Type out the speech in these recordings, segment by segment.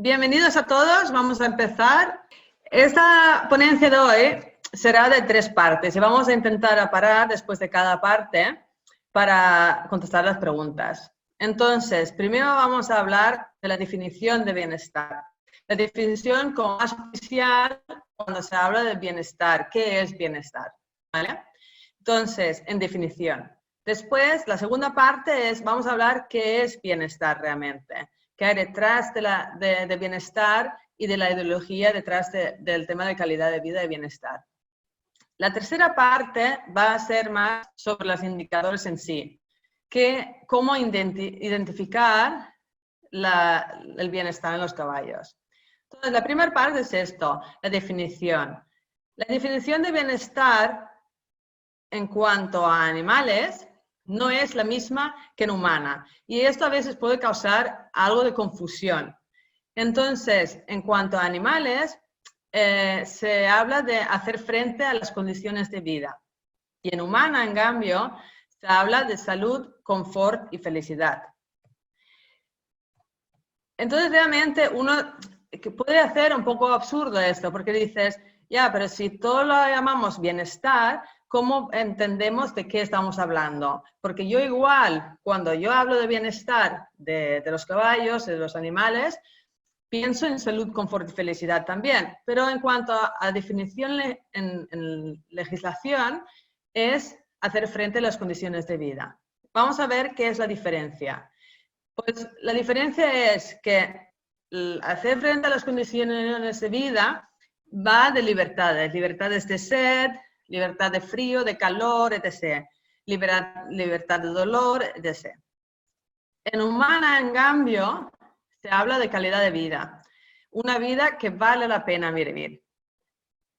Bienvenidos a todos, vamos a empezar. Esta ponencia de hoy será de 3 partes y vamos a intentar parar después de cada parte para contestar las preguntas. Entonces, primero vamos a hablar de la definición de bienestar. La definición como más oficial cuando se habla de bienestar. ¿Qué es bienestar? ¿Vale? Entonces, en definición. Después, la segunda parte es, vamos a hablar qué es bienestar realmente. ¿Qué hay detrás de bienestar y de la ideología detrás del tema de calidad de vida y bienestar? La tercera parte va a ser más sobre los indicadores en sí, cómo identificar el bienestar en los caballos. Entonces, la primera parte es esto, la definición. La definición de bienestar en cuanto a animales no es la misma que en humana. Y esto a veces puede causar algo de confusión. Entonces, en cuanto a animales, se habla de hacer frente a las condiciones de vida. Y en humana, en cambio, se habla de salud, confort y felicidad. Entonces, realmente, uno puede hacer un poco absurdo esto, porque dices, ya, pero si todo lo llamamos bienestar, ¿cómo entendemos de qué estamos hablando? Porque yo igual, cuando yo hablo de bienestar de los caballos, de los animales, pienso en salud, confort y felicidad también. Pero en cuanto a definición en legislación, es hacer frente a las condiciones de vida. Vamos a ver qué es la diferencia. Pues la diferencia es que hacer frente a las condiciones de vida va de libertades. Libertades de sed, libertad de frío, de calor, etc. Libertad de dolor, etc. En humana, en cambio, se habla de calidad de vida. Una vida que vale la pena vivir.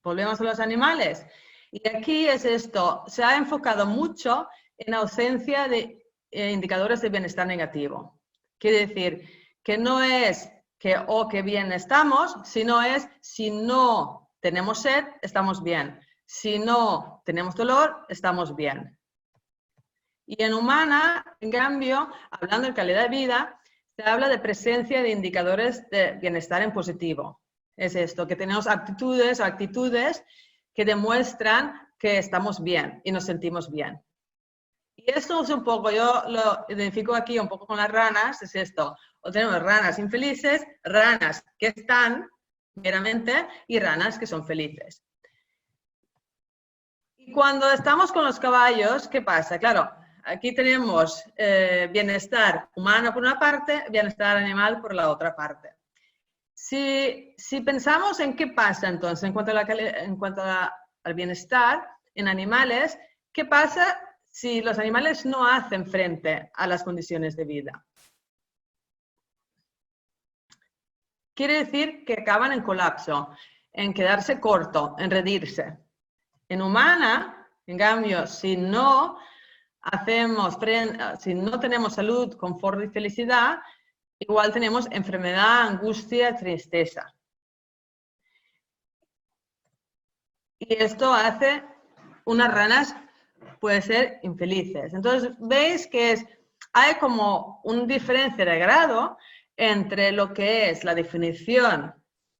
Volvemos a los animales. Y aquí es esto. Se ha enfocado mucho en ausencia de indicadores de bienestar negativo. Quiere decir que no es que qué bien estamos, sino es si no tenemos sed, estamos bien. Si no tenemos dolor, estamos bien. Y en humana, en cambio, hablando de calidad de vida, se habla de presencia de indicadores de bienestar en positivo. Es esto, que tenemos aptitudes o actitudes que demuestran que estamos bien y nos sentimos bien. Y esto es un poco, yo lo identifico aquí un poco con las ranas, es esto. O tenemos ranas infelices, ranas que están meramente y ranas que son felices. Y cuando estamos con los caballos, ¿qué pasa? Claro, aquí tenemos bienestar humano por una parte, bienestar animal por la otra parte. Si pensamos en qué pasa entonces en cuanto al bienestar en animales, ¿qué pasa si los animales no hacen frente a las condiciones de vida? Quiere decir que acaban en colapso, en quedarse corto, en rendirse. En humana, en cambio, si no tenemos salud, confort y felicidad, igual tenemos enfermedad, angustia, tristeza. Y esto hace unas ranas, puede ser infelices. Entonces, veis que hay como una diferencia de grado entre lo que es la definición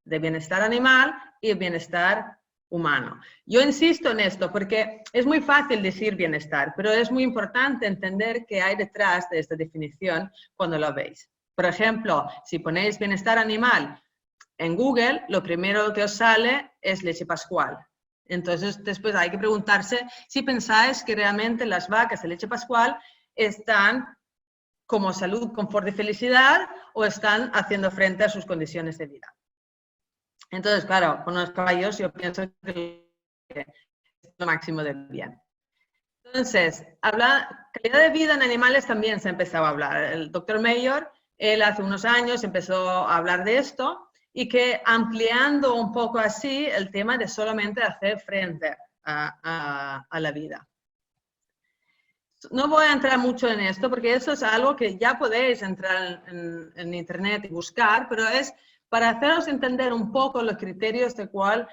de bienestar animal y bienestar humano. Yo insisto en esto porque es muy fácil decir bienestar, pero es muy importante entender qué hay detrás de esta definición cuando lo veis. Por ejemplo, si ponéis bienestar animal en Google, lo primero que os sale es leche pascual. Entonces, después hay que preguntarse si pensáis que realmente las vacas de leche pascual están como salud, confort y felicidad o están haciendo frente a sus condiciones de vida. Entonces, claro, con los caballos yo pienso que es lo máximo de bien. Entonces, calidad de vida en animales también se ha empezado a hablar. El doctor Mayor, él hace unos años empezó a hablar de esto y que ampliando un poco así el tema de solamente hacer frente a la vida. No voy a entrar mucho en esto porque eso es algo que ya podéis entrar en internet y buscar, pero es para haceros entender un poco los criterios de cuál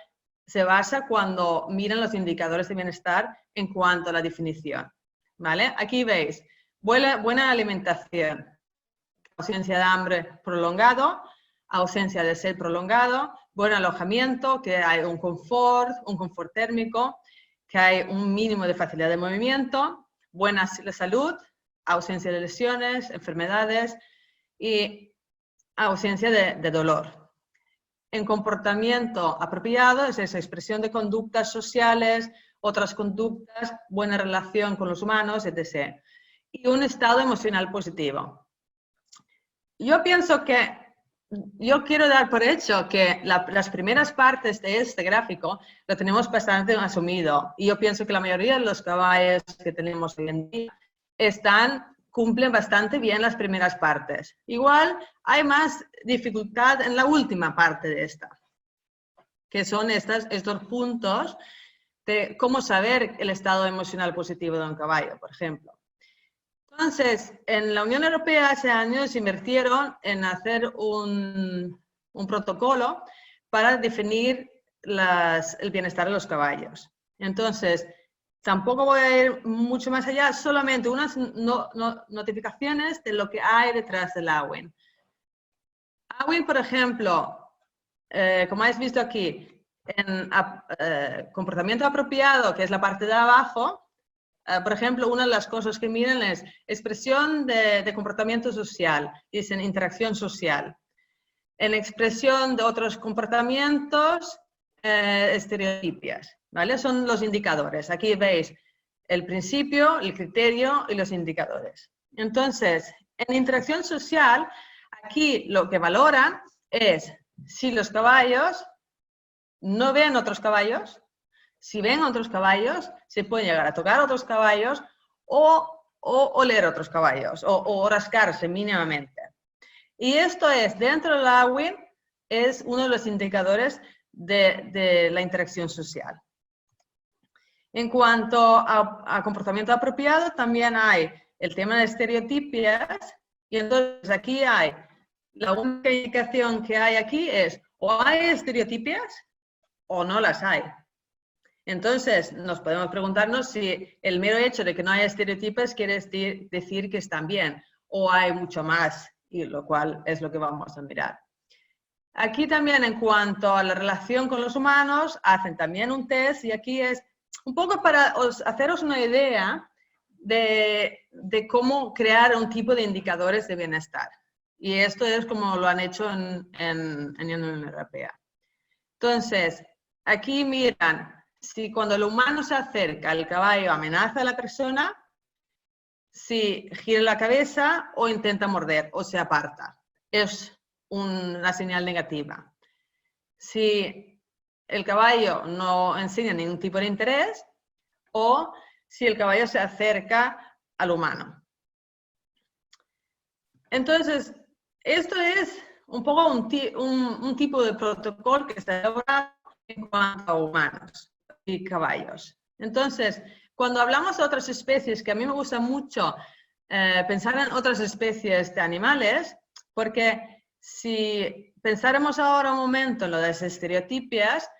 se basa cuando miran los indicadores de bienestar en cuanto a la definición. ¿Vale? Aquí veis, buena alimentación, ausencia de hambre prolongado, ausencia de sed prolongado, buen alojamiento, que hay un confort térmico, que hay un mínimo de facilidad de movimiento, buena salud, ausencia de lesiones, enfermedades y ausencia de dolor. En comportamiento apropiado es esa expresión de conductas sociales, otras conductas, buena relación con los humanos, etc. Y un estado emocional positivo. Yo pienso que, yo quiero dar por hecho que las primeras partes de este gráfico lo tenemos bastante asumido. Y yo pienso que la mayoría de los caballos que tenemos hoy en día cumplen bastante bien las primeras partes. Igual hay más dificultad en la última parte de esta, que son estos puntos de cómo saber el estado emocional positivo de un caballo, por ejemplo. Entonces, en la Unión Europea hace años invirtieron en hacer un protocolo para definir el bienestar de los caballos. Entonces, tampoco voy a ir mucho más allá, solamente unas notificaciones de lo que hay detrás del AWIN. AWIN, por ejemplo, como habéis visto aquí, en comportamiento apropiado, que es la parte de abajo, por ejemplo, una de las cosas que miran es expresión de comportamiento social, dicen interacción social. En expresión de otros comportamientos, estereotipias, ¿vale? Son los indicadores. Aquí veis el principio, el criterio y los indicadores. Entonces, en interacción social, aquí lo que valoran es si los caballos no ven otros caballos, si ven otros caballos, se pueden llegar a tocar otros caballos o oler otros caballos o rascarse mínimamente. Y esto es, dentro del AWIN, es uno de los indicadores de la interacción social. En cuanto a comportamiento apropiado, también hay el tema de estereotipias, y entonces aquí hay, la única indicación que hay aquí es, o hay estereotipias o no las hay. Entonces, nos podemos preguntarnos si el mero hecho de que no haya estereotipos quiere decir que están bien, o hay mucho más, y lo cual es lo que vamos a mirar. Aquí también, en cuanto a la relación con los humanos, hacen también un test, y aquí es un poco para haceros una idea de cómo crear un tipo de indicadores de bienestar. Y esto es como lo han hecho en la Unión Europea. Entonces, aquí miran si cuando el humano se acerca, el caballo amenaza a la persona, si gira la cabeza o intenta morder o se aparta. Es una señal negativa. Si el caballo no enseña ningún tipo de interés o si el caballo se acerca al humano. Entonces, esto es un poco un tipo de protocolo que está elaborado en cuanto a humanos y caballos. Entonces, cuando hablamos de otras especies, que a mí me gusta mucho pensar en otras especies de animales, porque si pensáramos ahora un momento en lo de las estereotipias,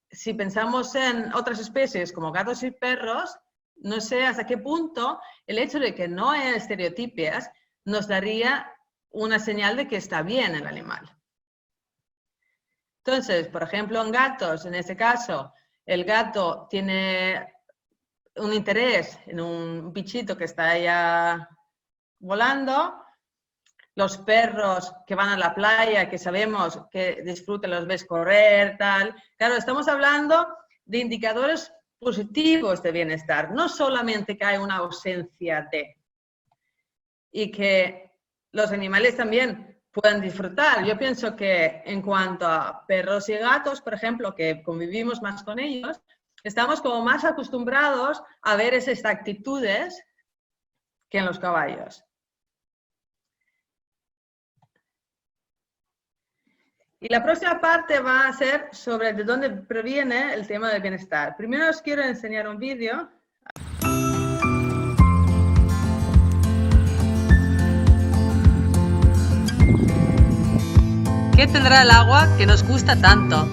si pensamos en otras especies como gatos y perros, no sé hasta qué punto el hecho de que no haya estereotipias nos daría una señal de que está bien el animal. Entonces, por ejemplo, en gatos, en este caso, el gato tiene un interés en un bichito que está allá volando. Los perros que van a la playa, que sabemos que disfrutan, los ves correr, tal. Claro, estamos hablando de indicadores positivos de bienestar, no solamente que hay una ausencia de. Y que los animales también puedan disfrutar. Yo pienso que en cuanto a perros y gatos, por ejemplo, que convivimos más con ellos, estamos como más acostumbrados a ver esas actitudes que en los caballos. Y la próxima parte va a ser sobre de dónde proviene el tema del bienestar. Primero os quiero enseñar un vídeo. ¿Qué tendrá el agua que nos gusta tanto?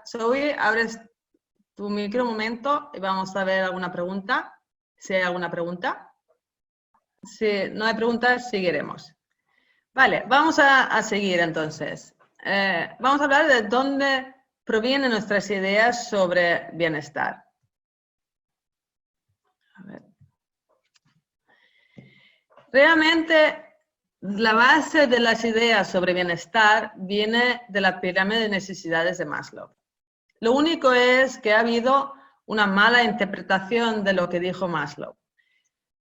Zoe, abres tu micro un momento y vamos a ver alguna pregunta. Si hay alguna pregunta. Si no hay preguntas, seguiremos. Vale, vamos a seguir entonces. Vamos a hablar de dónde provienen nuestras ideas sobre bienestar. A ver. Realmente, la base de las ideas sobre bienestar viene de la pirámide de necesidades de Maslow. Lo único es que ha habido una mala interpretación de lo que dijo Maslow.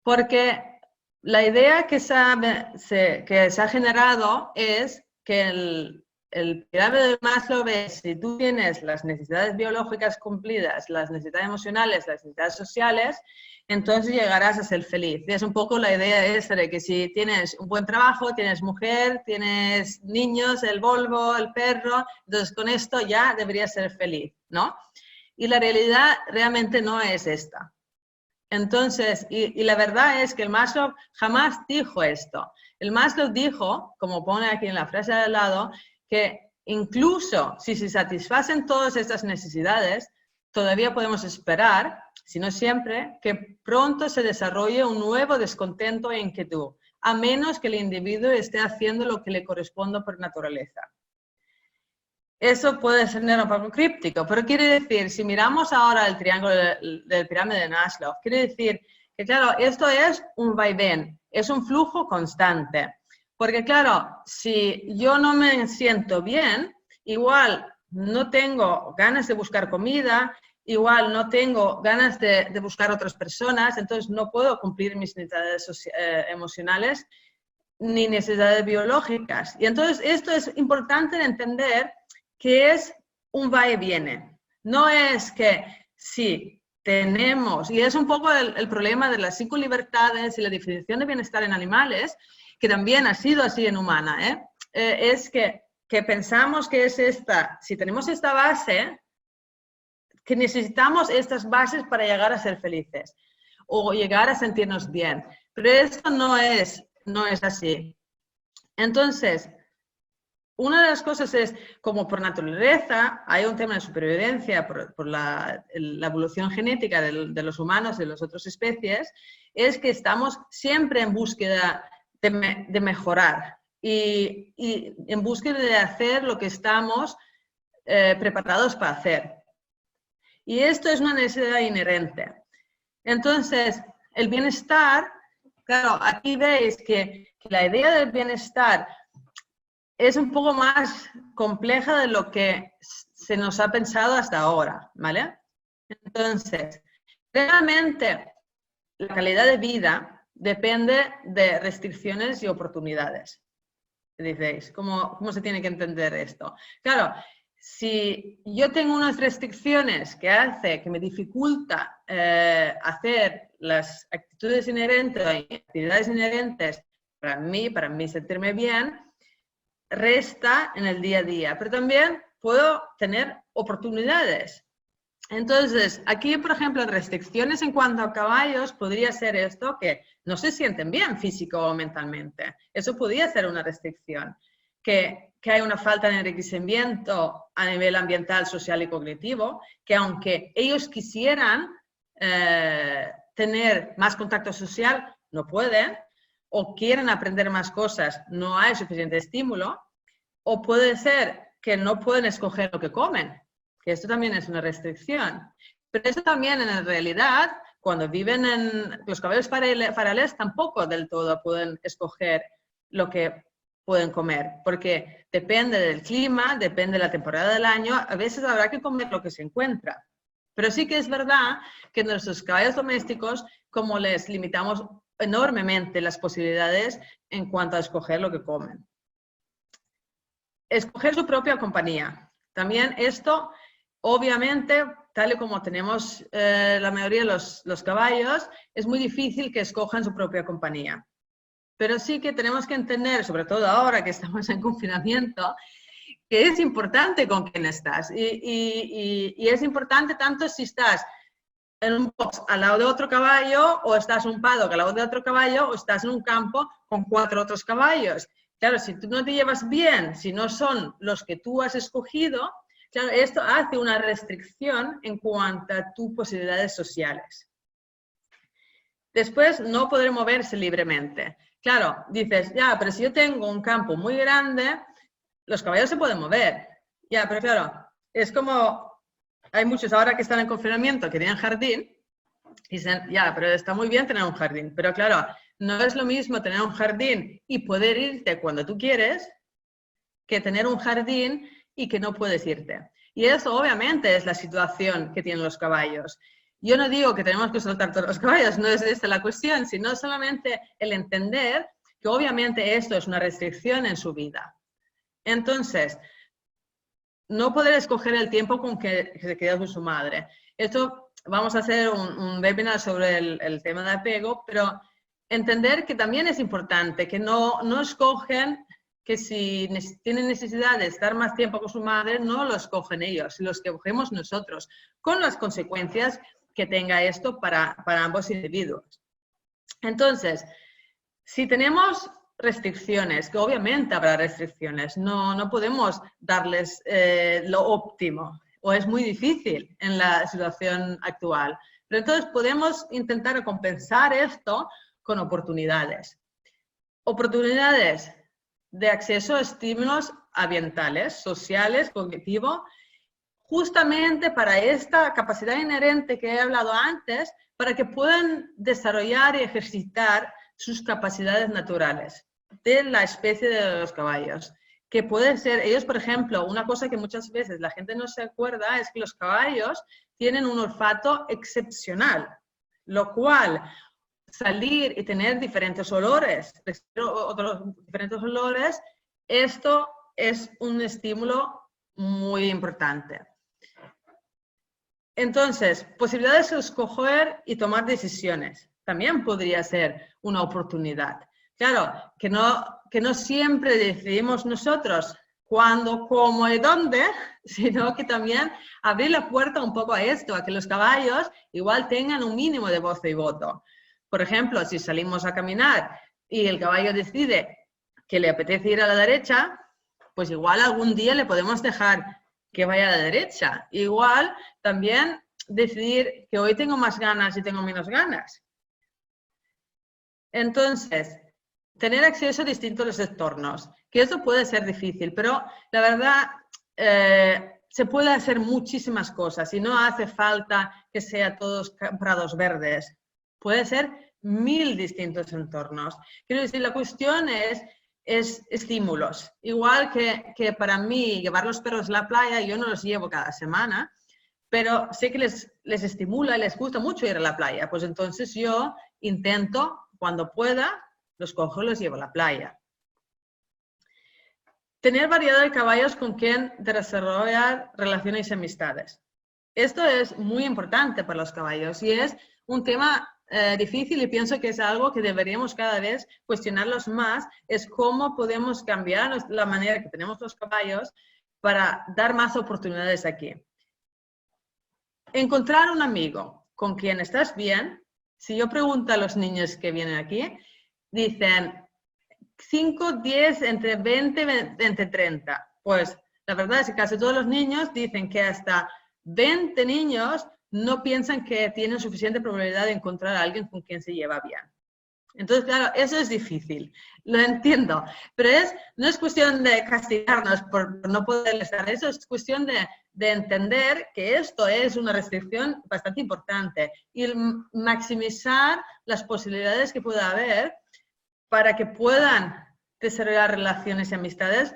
Porque la idea que se ha generado es que el pirámide de Maslow es, si tú tienes las necesidades biológicas cumplidas, las necesidades emocionales, las necesidades sociales, entonces llegarás a ser feliz. Y es un poco la idea esa de que si tienes un buen trabajo, tienes mujer, tienes niños, el Volvo, el perro, entonces con esto ya deberías ser feliz, ¿no? Y la realidad realmente no es esta. Entonces, y la verdad es que el Maslow jamás dijo esto. El Maslow dijo, como pone aquí en la frase de al lado, que incluso si se satisfacen todas estas necesidades, todavía podemos esperar, si no siempre, que pronto se desarrolle un nuevo descontento e inquietud, a menos que el individuo esté haciendo lo que le corresponde por naturaleza. Eso puede ser un poco críptico, pero quiere decir, si miramos ahora el triángulo del pirámide de Maslow, quiere decir que, claro, esto es un vaivén, es un flujo constante. Porque, claro, si yo no me siento bien, igual no tengo ganas de buscar comida, igual no tengo ganas de buscar otras personas, entonces no puedo cumplir mis necesidades emocionales ni necesidades biológicas. Y entonces esto es importante de entender que es un va y viene. No es que sí, tenemos, y es un poco el problema de las 5 libertades y la definición de bienestar en animales, que también ha sido así en humana, es que pensamos que es esta, si tenemos esta base, que necesitamos estas bases para llegar a ser felices o llegar a sentirnos bien. Pero esto no es así. Entonces, una de las cosas es, como por naturaleza, hay un tema de supervivencia por la evolución genética de los humanos y de las otras especies, es que estamos siempre en búsqueda de mejorar y en búsqueda de hacer lo que estamos preparados para hacer. Y esto es una necesidad inherente. Entonces, el bienestar, claro, aquí veis que la idea del bienestar es un poco más compleja de lo que se nos ha pensado hasta ahora, ¿vale? Entonces, realmente la calidad de vida depende de restricciones y oportunidades. Diréis, ¿cómo se tiene que entender esto? Claro, si yo tengo unas restricciones que me dificulta hacer las actitudes inherentes y actividades inherentes para mí sentirme bien, resta en el día a día, pero también puedo tener oportunidades. Entonces, aquí, por ejemplo, restricciones en cuanto a caballos podría ser esto, que no se sienten bien físico o mentalmente. Eso podría ser una restricción. Que hay una falta de enriquecimiento a nivel ambiental, social y cognitivo, que aunque ellos quisieran tener más contacto social, no pueden, o quieren aprender más cosas, no hay suficiente estímulo, o puede ser que no pueden escoger lo que comen, que esto también es una restricción. Pero eso también en realidad cuando viven en los caballos farales tampoco del todo pueden escoger lo que pueden comer, porque depende del clima, depende de la temporada del año, a veces habrá que comer lo que se encuentra. Pero sí que es verdad que nuestros caballos domésticos, como les limitamos enormemente las posibilidades en cuanto a escoger lo que comen. Escoger su propia compañía. También esto, obviamente, tal y como tenemos la mayoría de los caballos, es muy difícil que escojan su propia compañía. Pero sí que tenemos que entender, sobre todo ahora que estamos en confinamiento, que es importante con quién estás. Y es importante tanto si estás en un box al lado de otro caballo, o estás en un paddock al lado de otro caballo, o estás en un campo con 4 otros caballos. Claro, si tú no te llevas bien, si no son los que tú has escogido, claro, esto hace una restricción en cuanto a tus posibilidades sociales. Después, no poder moverse libremente. Claro, dices, ya, pero si yo tengo un campo muy grande, los caballos se pueden mover. Ya, pero claro, es como, hay muchos ahora que están en confinamiento que tienen jardín, y dicen, ya, pero está muy bien tener un jardín. Pero claro, no es lo mismo tener un jardín y poder irte cuando tú quieres, que tener un jardín y que no puedes irte. Y eso obviamente es la situación que tienen los caballos. Yo no digo que tenemos que soltar todos los caballos, no es esta la cuestión, sino solamente el entender que obviamente esto es una restricción en su vida. Entonces, no poder escoger el tiempo con que se queda con su madre. Esto vamos a hacer un webinar sobre el tema de apego, pero entender que también es importante que no escogen, que si tienen necesidad de estar más tiempo con su madre, no lo escogen ellos, los que cogemos nosotros, con las consecuencias que tenga esto para ambos individuos. Entonces, si tenemos restricciones, que obviamente habrá restricciones, no podemos darles lo óptimo, o es muy difícil en la situación actual. Pero entonces podemos intentar compensar esto con oportunidades. Oportunidades de acceso a estímulos ambientales, sociales, cognitivos, justamente para esta capacidad inherente que he hablado antes, para que puedan desarrollar y ejercitar sus capacidades naturales de la especie de los caballos. Que pueden ser, ellos por ejemplo, una cosa que muchas veces la gente no se acuerda es que los caballos tienen un olfato excepcional, lo cual salir y tener diferentes olores, diferentes olores, esto es un estímulo muy importante. Entonces, posibilidades de escoger y tomar decisiones. También podría ser una oportunidad. Claro, que no siempre decidimos nosotros cuándo, cómo y dónde, sino que también abrir la puerta un poco a esto, a que los caballos igual tengan un mínimo de voz y voto. Por ejemplo, si salimos a caminar y el caballo decide que le apetece ir a la derecha, pues igual algún día le podemos dejar que vaya a la derecha. Igual también decidir que hoy tengo más ganas y tengo menos ganas. Entonces, tener acceso a distintos entornos, que eso puede ser difícil, pero la verdad se puede hacer muchísimas cosas y no hace falta que sea todos prados verdes. Puede ser 1000 distintos entornos. Quiero decir, la cuestión es estímulos. Igual que para mí llevar los perros a la playa, yo no los llevo cada semana, pero sé que les estimula, les gusta mucho ir a la playa. Pues entonces yo intento, cuando pueda, los cojo y los llevo a la playa. Tener variedad de caballos con quien desarrollar relaciones y amistades. Esto es muy importante para los caballos y es un tema difícil y pienso que es algo que deberíamos cada vez cuestionarlos más, es cómo podemos cambiar la manera que tenemos los caballos para dar más oportunidades aquí. Encontrar un amigo con quien estás bien. Si yo pregunto a los niños que vienen aquí, dicen 5, 10, entre 20, entre 30. Pues la verdad es que casi todos los niños dicen que hasta 20 niños no piensan que tienen suficiente probabilidad de encontrar a alguien con quien se lleva bien. Entonces, claro, eso es difícil, lo entiendo, pero no es cuestión de castigarnos por no poder estar, eso es cuestión de entender que esto es una restricción bastante importante y maximizar las posibilidades que pueda haber para que puedan desarrollar relaciones y amistades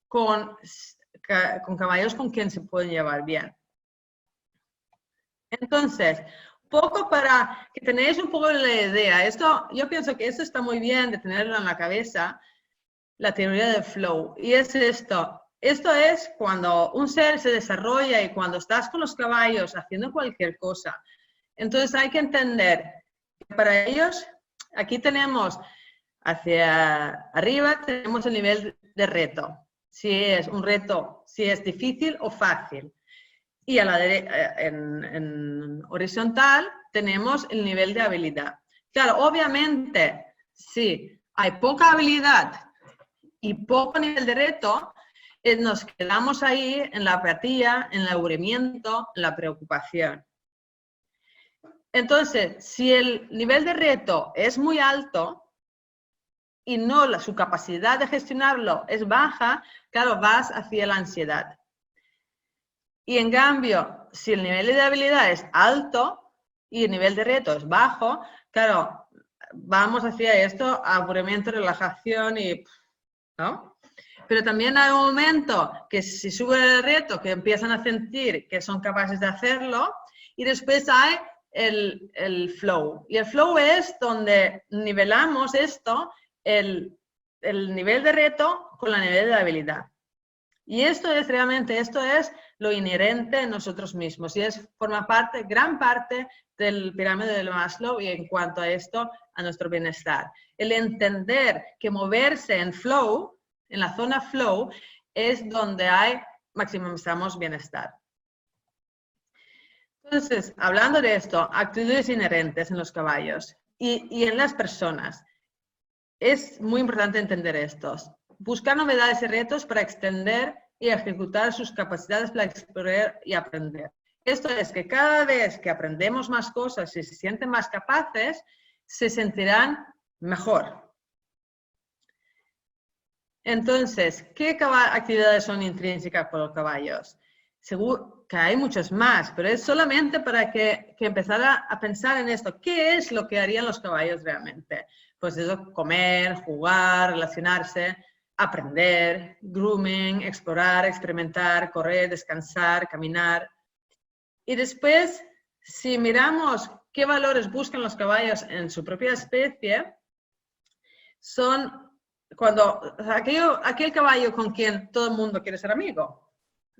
con caballos con quien se pueden llevar bien. Entonces, poco para que tenéis un poco la idea. Yo pienso que esto está muy bien de tenerlo en la cabeza, la teoría del flow. Y es esto. Esto es cuando un ser se desarrolla y cuando estás con los caballos haciendo cualquier cosa. Entonces hay que entender que para ellos, aquí tenemos hacia arriba, tenemos el nivel de reto. Si es un reto, si es difícil o fácil. Y a la en horizontal tenemos el nivel de habilidad. Claro, obviamente, si hay poca habilidad y poco nivel de reto, nos quedamos ahí en la apatía, en el aburrimiento, en la preocupación. Entonces, si el nivel de reto es muy alto y no su capacidad de gestionarlo es baja, claro, vas hacia la ansiedad. Y en cambio, si el nivel de habilidad es alto y el nivel de reto es bajo, claro, vamos hacia esto, aburrimiento, relajación y... ¿no? Pero también hay un momento que si sube el reto, que empiezan a sentir que son capaces de hacerlo, y después hay el flow. Y el flow es donde nivelamos esto, el nivel de reto con el nivel de habilidad. Y esto es realmente, esto es lo inherente en nosotros mismos y forma parte, gran parte del pirámide de Maslow y en cuanto a esto, a nuestro bienestar. El entender que moverse en flow, en la zona flow, es donde maximizamos bienestar. Entonces, hablando de esto, actitudes inherentes en los caballos y en las personas. Es muy importante entender estos. Buscar novedades y retos para extender y ejecutar sus capacidades para explorar y aprender. Esto es que cada vez que aprendemos más cosas y se sienten más capaces, se sentirán mejor. Entonces, ¿qué actividades son intrínsecas por los caballos? Seguro que hay muchas más, pero es solamente para que empezar a pensar en esto. ¿Qué es lo que harían los caballos realmente? Pues eso, comer, jugar, relacionarse, aprender, grooming, explorar, experimentar, correr, descansar, caminar. Y después, si miramos qué valores buscan los caballos en su propia especie, son aquel caballo con quien todo el mundo quiere ser amigo.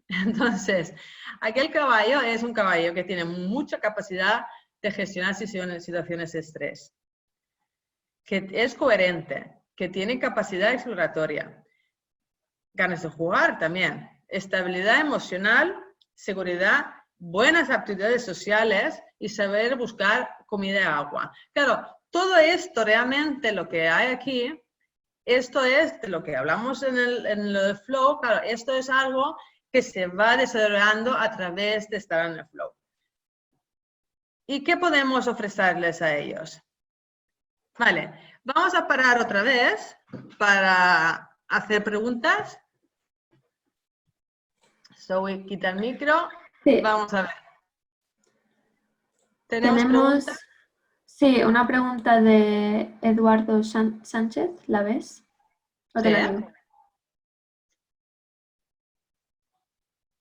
Entonces, aquel caballo es un caballo que tiene mucha capacidad de gestionar situaciones de estrés, que es coherente, que tiene capacidad exploratoria, ganas de jugar también, estabilidad emocional, seguridad, buenas aptitudes sociales y saber buscar comida y agua. Claro, todo esto realmente lo que hay aquí, esto es de lo que hablamos en lo del flow, claro, esto es algo que se va desarrollando a través de estar en el flow. ¿Y qué podemos ofrecerles a ellos? Vale, vamos a parar otra vez para hacer preguntas. Zoe, quita el micro. Sí. Vamos a ver. ¿Tenemos preguntas? Sí, una pregunta de Eduardo Sánchez, ¿la ves? ¿O te la leo?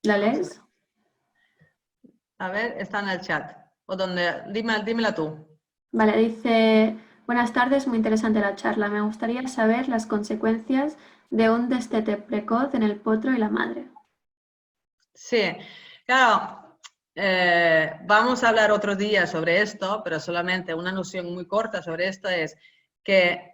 ¿La lees? A ver, está en el chat. O donde, dímela tú. Vale, dice, buenas tardes, muy interesante la charla. Me gustaría saber las consecuencias de un destete precoz en el potro y la madre. Sí, claro, vamos a hablar otro día sobre esto, pero solamente una noción muy corta sobre esto es que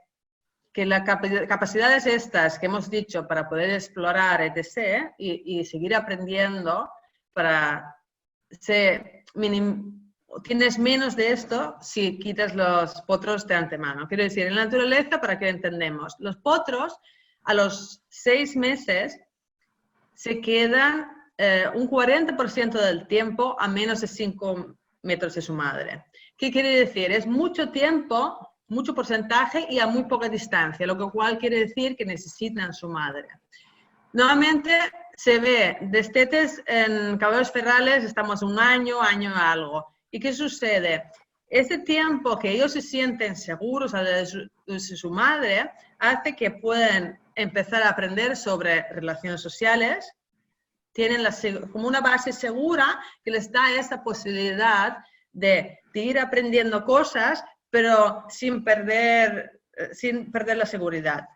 las capacidades estas que hemos dicho para poder explorar, etc., y seguir aprendiendo, tienes menos de esto si quitas los potros de antemano. Quiero decir, en la naturaleza, para que entendemos, los potros a los 6 meses se quedan un 40% del tiempo a menos de 5 metros de su madre. ¿Qué quiere decir? Es mucho tiempo mucho porcentaje y a muy poca distancia, lo cual quiere decir que necesitan su madre. Nuevamente se ve destetes en caballos ferales, estamos un año y algo. ¿Y qué sucede? Ese tiempo que ellos se sienten seguros de su madre hace que puedan empezar a aprender sobre relaciones sociales, tienen como una base segura que les da esa posibilidad de ir aprendiendo cosas, pero sin perder la seguridad.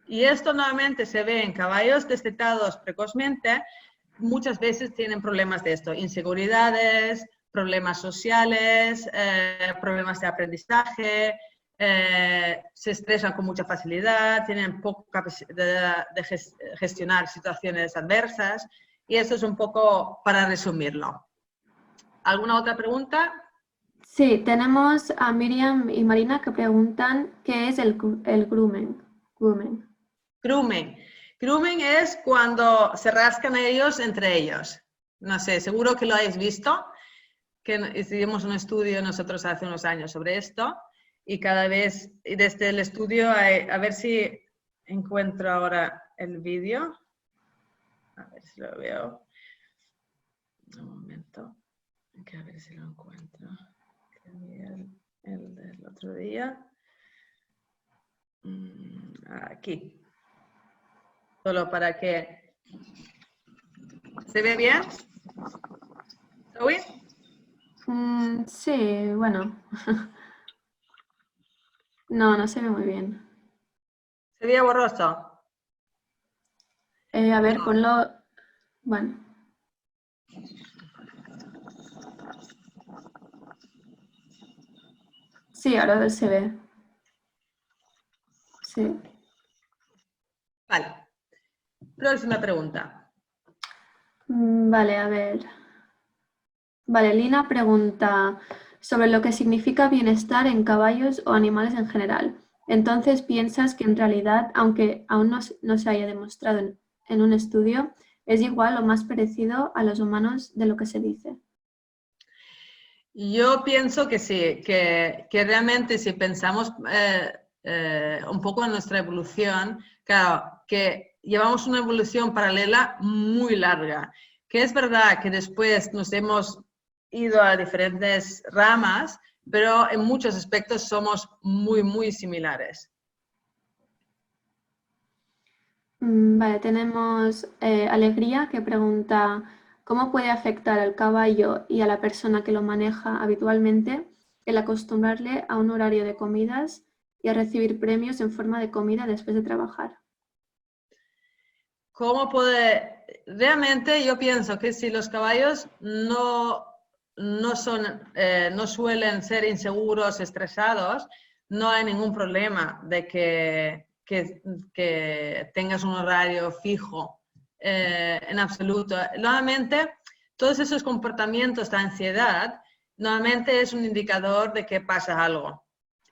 Y esto nuevamente se ve en caballos destetados precozmente, muchas veces tienen problemas de esto, inseguridades, problemas sociales, problemas de aprendizaje, se estresan con mucha facilidad, tienen poca capacidad de gestionar situaciones adversas, y eso es un poco para resumirlo. ¿Alguna otra pregunta? Sí, tenemos a Miriam y Marina que preguntan qué es el grooming. Grooming es cuando se rascan ellos entre ellos. No sé, seguro que lo habéis visto, que hicimos un estudio nosotros hace unos años sobre esto, y cada vez desde el estudio, a ver si encuentro ahora el vídeo. A ver si lo veo. Un momento. A ver si lo encuentro. El del otro día. Aquí. Solo para que... ¿Se ve bien? ¿Zoe? Sí, bueno. No se ve muy bien. ¿Se veía borroso? A ver, No. ponlo... Bueno. Sí, ahora se ve. Sí. Vale. Próxima pregunta. Vale, a ver. Vale, Lina pregunta sobre lo que significa bienestar en caballos o animales en general. Entonces, ¿piensas que en realidad, aunque aún no se haya demostrado en un estudio, es igual o más parecido a los humanos de lo que se dice? Yo pienso que sí, que realmente si pensamos un poco en nuestra evolución, claro, que llevamos una evolución paralela muy larga, que es verdad que después nos hemos ido a diferentes ramas, pero en muchos aspectos somos muy, muy similares. Vale, tenemos Alegría que pregunta ¿cómo puede afectar al caballo y a la persona que lo maneja habitualmente el acostumbrarle a un horario de comidas y a recibir premios en forma de comida después de trabajar? ¿Cómo puede? Realmente yo pienso que si los caballos no suelen ser inseguros, estresados, no hay ningún problema de que tengas un horario fijo en absoluto. Nuevamente, todos esos comportamientos de ansiedad, normalmente es un indicador de que pasa algo.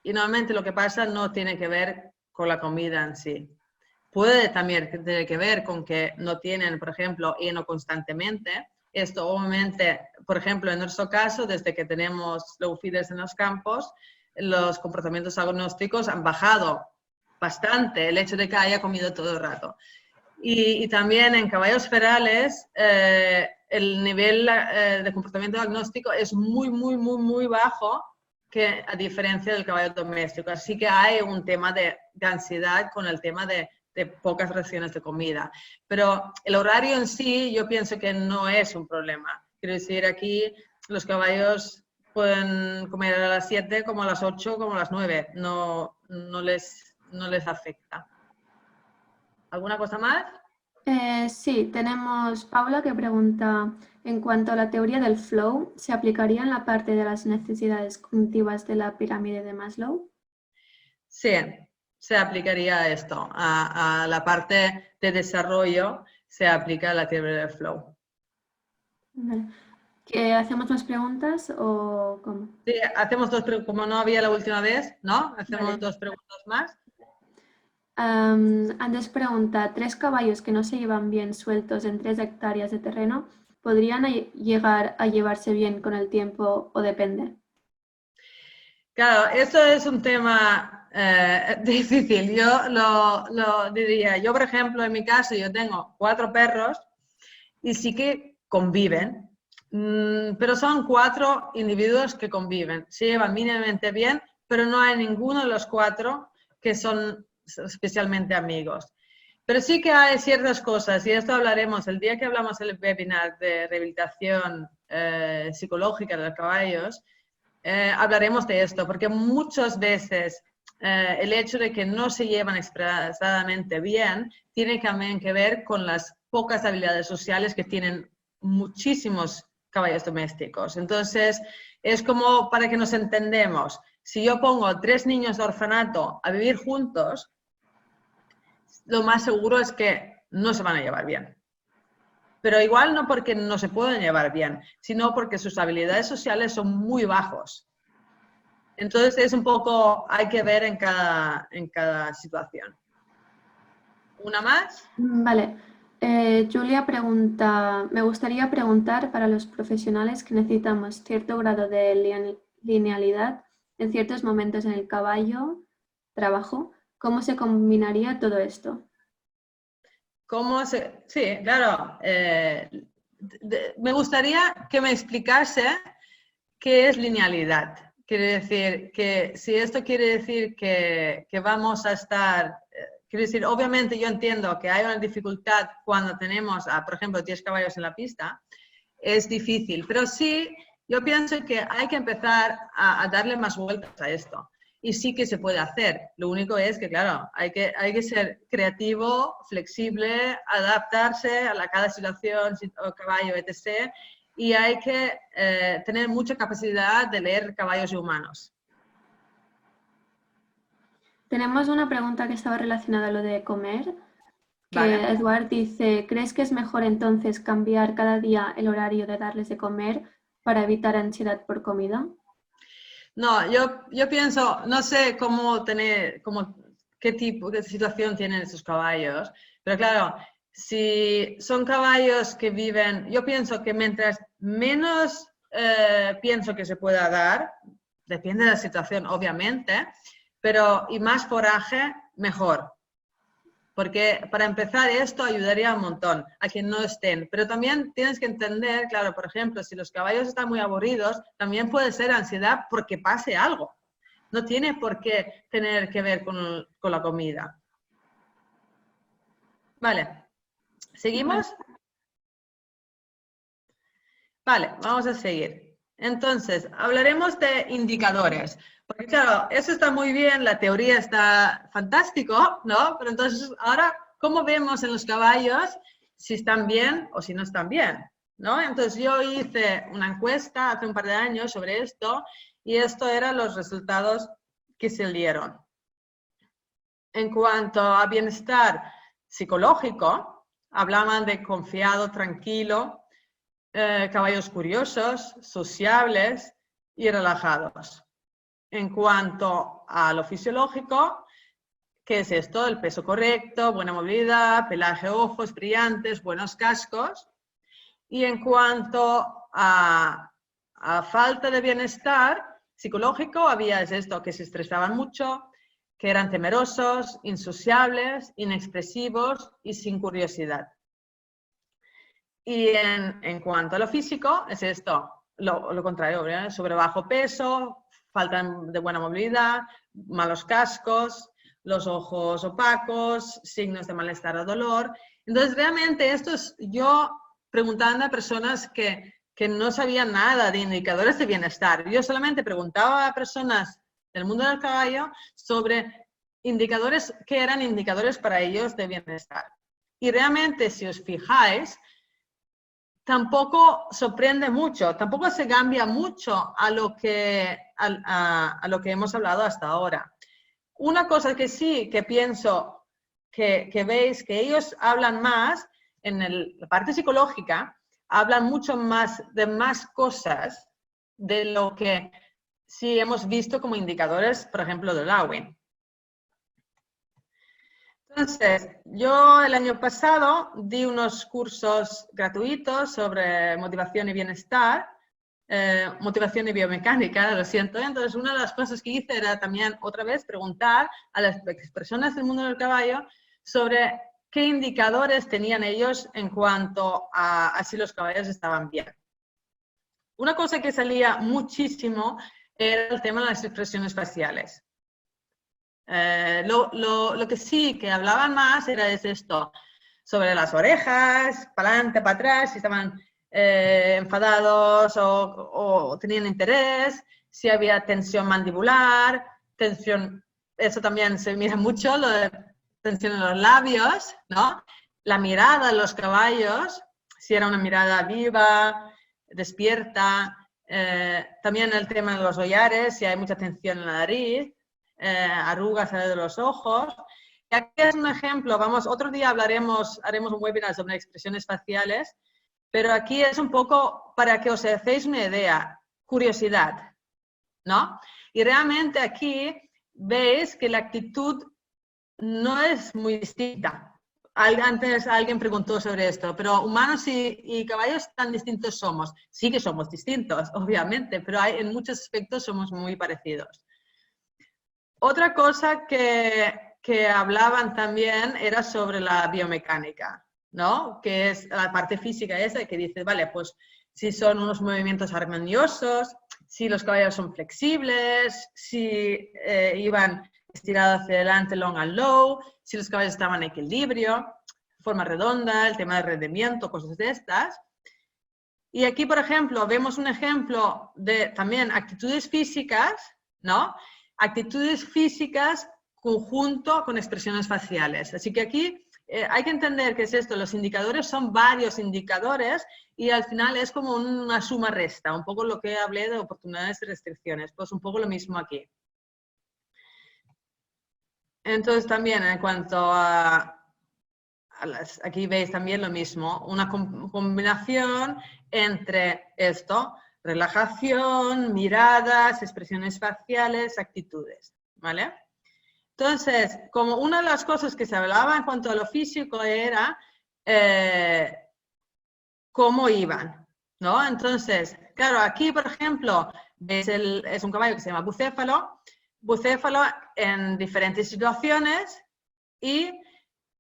Y normalmente lo que pasa no tiene que ver con la comida en sí. Puede también tener que ver con que no tienen, por ejemplo, heno constantemente. Esto obviamente, por ejemplo, en nuestro caso, desde que tenemos slow feeders en los campos, los comportamientos agnósticos han bajado bastante el hecho de que haya comido todo el rato. Y también en caballos ferales el nivel de comportamiento agnóstico es muy, muy, muy, muy bajo, que a diferencia del caballo doméstico. Así que hay un tema de ansiedad con el tema de pocas raciones de comida. Pero el horario en sí yo pienso que no es un problema. Quiero decir, aquí los caballos pueden comer a las 7 como a las 8, como a las 9. No les afecta. ¿Alguna cosa más? Sí, tenemos Paula que pregunta, en cuanto a la teoría del flow, ¿se aplicaría en la parte de las necesidades cognitivas de la pirámide de Maslow? Sí, se aplicaría esto. A la parte de desarrollo se aplica la teoría del flow. Vale. ¿Que hacemos más preguntas o cómo? Sí, hacemos dos preguntas, como no había la última vez, ¿no? Hacemos Vale. dos preguntas más. Andrés pregunta, ¿3 caballos que no se llevan bien sueltos en 3 hectáreas de terreno podrían llegar a llevarse bien con el tiempo o depende? Claro, esto es un tema difícil. Yo lo diría, yo por ejemplo, en mi caso, yo tengo 4 perros y sí que conviven, pero son 4 individuos que conviven, se llevan mínimamente bien, pero no hay ninguno de los 4 que son especialmente amigos. Pero sí que hay ciertas cosas, y esto hablaremos el día que hablamos en el webinar de rehabilitación psicológica de los caballos, hablaremos de esto, porque muchas veces el hecho de que no se llevan expresadamente bien tiene también que ver con las pocas habilidades sociales que tienen muchísimos caballos domésticos. Entonces, es como para que nos entendemos, si yo pongo 3 niños de orfanato a vivir juntos, lo más seguro es que no se van a llevar bien. Pero igual no porque no se pueden llevar bien, sino porque sus habilidades sociales son muy bajos. Entonces es un poco, hay que ver en cada situación. ¿Una más? Vale. Julia pregunta, me gustaría preguntar para los profesionales que necesitamos cierto grado de linealidad en ciertos momentos en el trabajo, ¿cómo se combinaría todo esto? Sí, claro. Me gustaría que me explicase qué es linealidad. Quiere decir que si esto quiere decir que vamos a estar, quiere decir, obviamente yo entiendo que hay una dificultad cuando tenemos, por ejemplo, 10 caballos en la pista, es difícil, pero sí, yo pienso que hay que empezar a darle más vueltas a esto. Y sí que se puede hacer. Lo único es que, claro, hay que ser creativo, flexible, adaptarse a cada situación, caballo, etc. Y hay que tener mucha capacidad de leer caballos y humanos. Tenemos una pregunta que estaba relacionada a lo de comer, que ¿Vale? Eduard dice, ¿crees que es mejor entonces cambiar cada día el horario de darles de comer para evitar ansiedad por comida? No, yo pienso, no sé qué tipo de situación tienen esos caballos, pero claro, si son caballos que viven, yo pienso que mientras menos pienso que se pueda dar, depende de la situación, obviamente, pero y más foraje, mejor. Porque para empezar esto ayudaría un montón a que no estén. Pero también tienes que entender, claro, por ejemplo, si los caballos están muy aburridos, también puede ser ansiedad porque pase algo. No tiene por qué tener que ver con la comida. Vale, Vale. ¿seguimos? Vale, vamos a seguir. Entonces, hablaremos de indicadores. Porque claro, eso está muy bien, la teoría está fantástico, ¿no? Pero entonces, ahora, ¿cómo vemos en los caballos si están bien o si no están bien? ¿No? Entonces, yo hice una encuesta hace un par de años sobre esto y esto eran los resultados que se dieron. En cuanto a bienestar psicológico, hablaban de confiado, tranquilo, caballos curiosos, sociables y relajados. En cuanto a lo fisiológico, ¿qué es esto? El peso correcto, buena movilidad, pelaje, ojos brillantes, buenos cascos. Y en cuanto a falta de bienestar psicológico, había esto, que se estresaban mucho, que eran temerosos, insociables, inexpresivos y sin curiosidad. Y en cuanto a lo físico, es esto, lo contrario, ¿verdad? Sobre bajo peso, falta de buena movilidad, malos cascos, los ojos opacos, signos de malestar o dolor. Entonces, realmente esto es yo preguntando a personas que no sabían nada de indicadores de bienestar. Yo solamente preguntaba a personas del mundo del caballo sobre indicadores que eran indicadores para ellos de bienestar. Y realmente, si os fijáis, tampoco sorprende mucho, tampoco se cambia mucho a lo que hemos hablado hasta ahora. Una cosa que sí que pienso que veis que ellos hablan más en la parte psicológica, hablan mucho más de más cosas de lo que sí hemos visto como indicadores, por ejemplo, de Darwin. Entonces, yo el año pasado di unos cursos gratuitos sobre motivación y bienestar motivación y biomecánica, lo siento. Entonces, una de las cosas que hice era también, otra vez, preguntar a las personas del mundo del caballo sobre qué indicadores tenían ellos en cuanto a si los caballos estaban bien. Una cosa que salía muchísimo era el tema de las expresiones faciales. Lo que sí que hablaban más era esto, sobre las orejas, para adelante, para atrás, si estaban enfadados o tenían interés, si había tensión mandibular, tensión, eso también se mira mucho, lo de tensión en los labios, ¿no? La mirada de los caballos, si era una mirada viva, despierta, también el tema de los hollares, si hay mucha tensión en la nariz, arrugas de los ojos. Y aquí es un ejemplo, vamos, otro día haremos un webinar sobre expresiones faciales, pero aquí es un poco para que os hacéis una idea, curiosidad, ¿no? Y realmente aquí veis que la actitud no es muy distinta. Antes alguien preguntó sobre esto, pero humanos y caballos tan distintos somos. Sí que somos distintos, obviamente, pero en muchos aspectos somos muy parecidos. Otra cosa que hablaban también era sobre la biomecánica, ¿no? Que es la parte física esa que dice, vale, pues si son unos movimientos armoniosos, si los caballos son flexibles, si iban estirados hacia adelante, long and low, si los caballos estaban en equilibrio, forma redonda, el tema de rendimiento, cosas de estas. Y aquí, por ejemplo, vemos un ejemplo de también actitudes físicas, ¿no? Actitudes físicas conjunto con expresiones faciales. Así que aquí hay que entender qué es esto. Los indicadores son varios indicadores y al final es como una suma-resta, un poco lo que hablé de oportunidades y restricciones. Pues un poco lo mismo aquí. Entonces también en cuanto a aquí veis también lo mismo, una combinación entre esto, relajación, miradas, expresiones faciales, actitudes, ¿vale? Entonces, como una de las cosas que se hablaba en cuanto a lo físico era cómo iban, ¿no? Entonces, claro, aquí, por ejemplo, veis es un caballo que se llama bucéfalo en diferentes situaciones y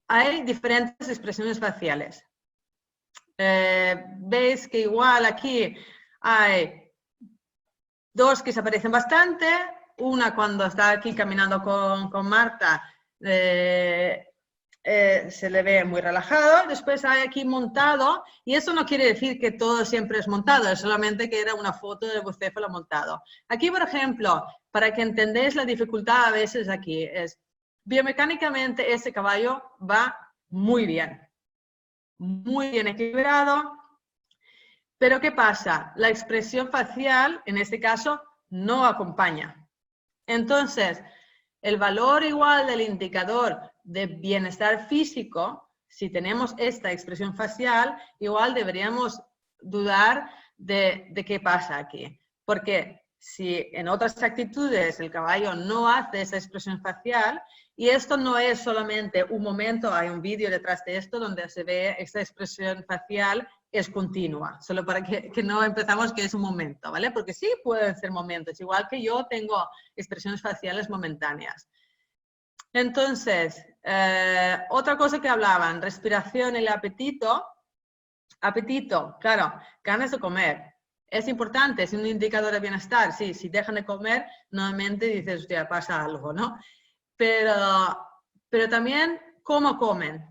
hay diferentes expresiones faciales. Veis que igual aquí hay dos que se parecen bastante. Una cuando está aquí caminando con Marta se le ve muy relajado. Después hay aquí montado y eso no quiere decir que todo siempre es montado, es solamente que era una foto de bucéfalo montado. Aquí, por ejemplo, para que entendáis la dificultad a veces aquí es biomecánicamente ese caballo va muy bien equilibrado, pero ¿qué pasa? La expresión facial, en este caso, no acompaña. Entonces, el valor igual del indicador de bienestar físico, si tenemos esta expresión facial, igual deberíamos dudar de qué pasa aquí. Porque si en otras actitudes el caballo no hace esa expresión facial, y esto no es solamente un momento, hay un vídeo detrás de esto donde se ve esta expresión facial es continua, solo para que no empezamos que es un momento, ¿vale? Porque sí pueden ser momentos, igual que yo tengo expresiones faciales momentáneas. Entonces, otra cosa que hablaban, respiración y el apetito. Apetito, claro, ganas de comer. Es importante, es un indicador de bienestar. Sí, si dejan de comer, normalmente dices, hostia, pasa algo, ¿no? Pero también cómo comen.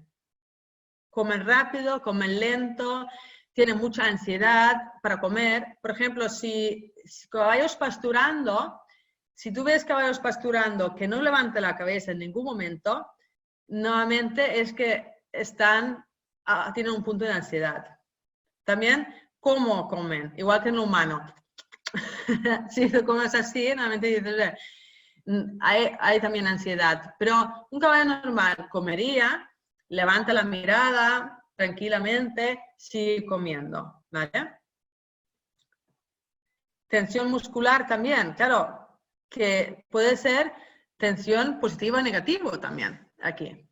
Comen rápido, comen lento, tienen mucha ansiedad para comer. Por ejemplo, si caballos pasturando, si tú ves caballos pasturando que no levantan la cabeza en ningún momento, normalmente es que tienen un punto de ansiedad. También cómo comen, igual que en un humano. Si lo comes así, normalmente dices, hay también ansiedad. Pero un caballo normal comería, levanta la mirada tranquilamente, sigue comiendo, ¿vale? Tensión muscular también, claro, que puede ser tensión positiva o negativa también aquí.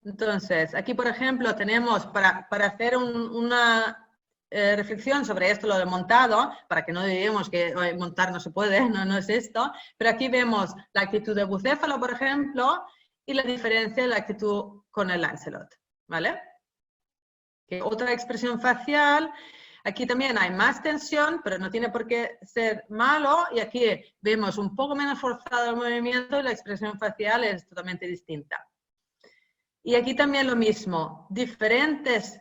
Entonces, aquí por ejemplo tenemos para hacer una reflexión sobre esto, lo de montado, para que no digamos que montar no se puede, no es esto, pero aquí vemos la actitud de Bucéfalo, por ejemplo, y la diferencia de la actitud con el Lancelot, ¿vale? Que otra expresión facial, aquí también hay más tensión, pero no tiene por qué ser malo, y aquí vemos un poco menos forzado el movimiento y la expresión facial es totalmente distinta. Y aquí también lo mismo, diferentes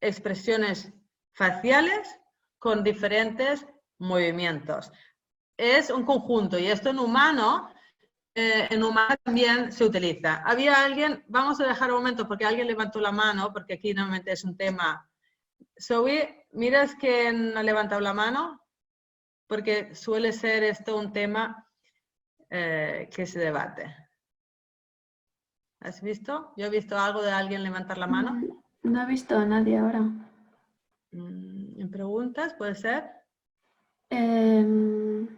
expresiones faciales con diferentes movimientos. Es un conjunto y esto en humano también se utiliza. Había alguien, vamos a dejar un momento porque alguien levantó la mano, porque aquí normalmente es un tema. Zoe, ¿miras quién ha levantado la mano? Porque suele ser esto un tema que se debate. ¿Has visto? Yo he visto algo de alguien levantar la mano. No he visto a nadie ahora. ¿En preguntas? ¿Puede ser? Em,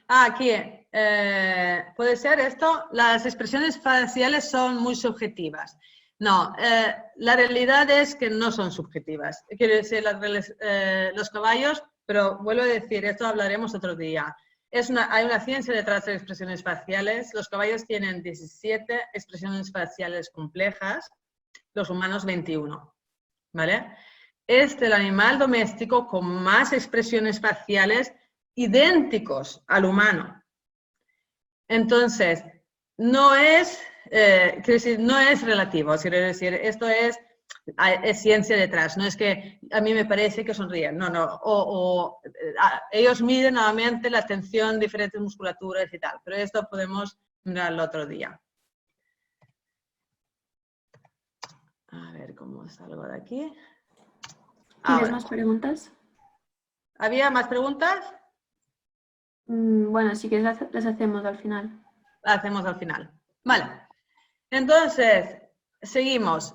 Aquí. ¿Puede ser esto? Las expresiones faciales son muy subjetivas. No, la realidad es que no son subjetivas. Quiero decir, los caballos, pero vuelvo a decir, esto hablaremos otro día. Hay una ciencia detrás de las expresiones faciales. Los caballos tienen 17 expresiones faciales complejas, los humanos 21. ¿Vale? Es el animal doméstico con más expresiones faciales idénticos al humano. Entonces, no es, quiero decir, no es relativo, quiero decir, esto es ciencia detrás, no es que a mí me parece que sonríen, no, ellos miden nuevamente la tensión, diferentes musculaturas y tal, pero esto podemos mirarlo otro día. A ver cómo salgo de aquí. ¿Tienes más preguntas? ¿Había más preguntas? Bueno, si quieres las hacemos al final. Las hacemos al final. Vale. Entonces, seguimos.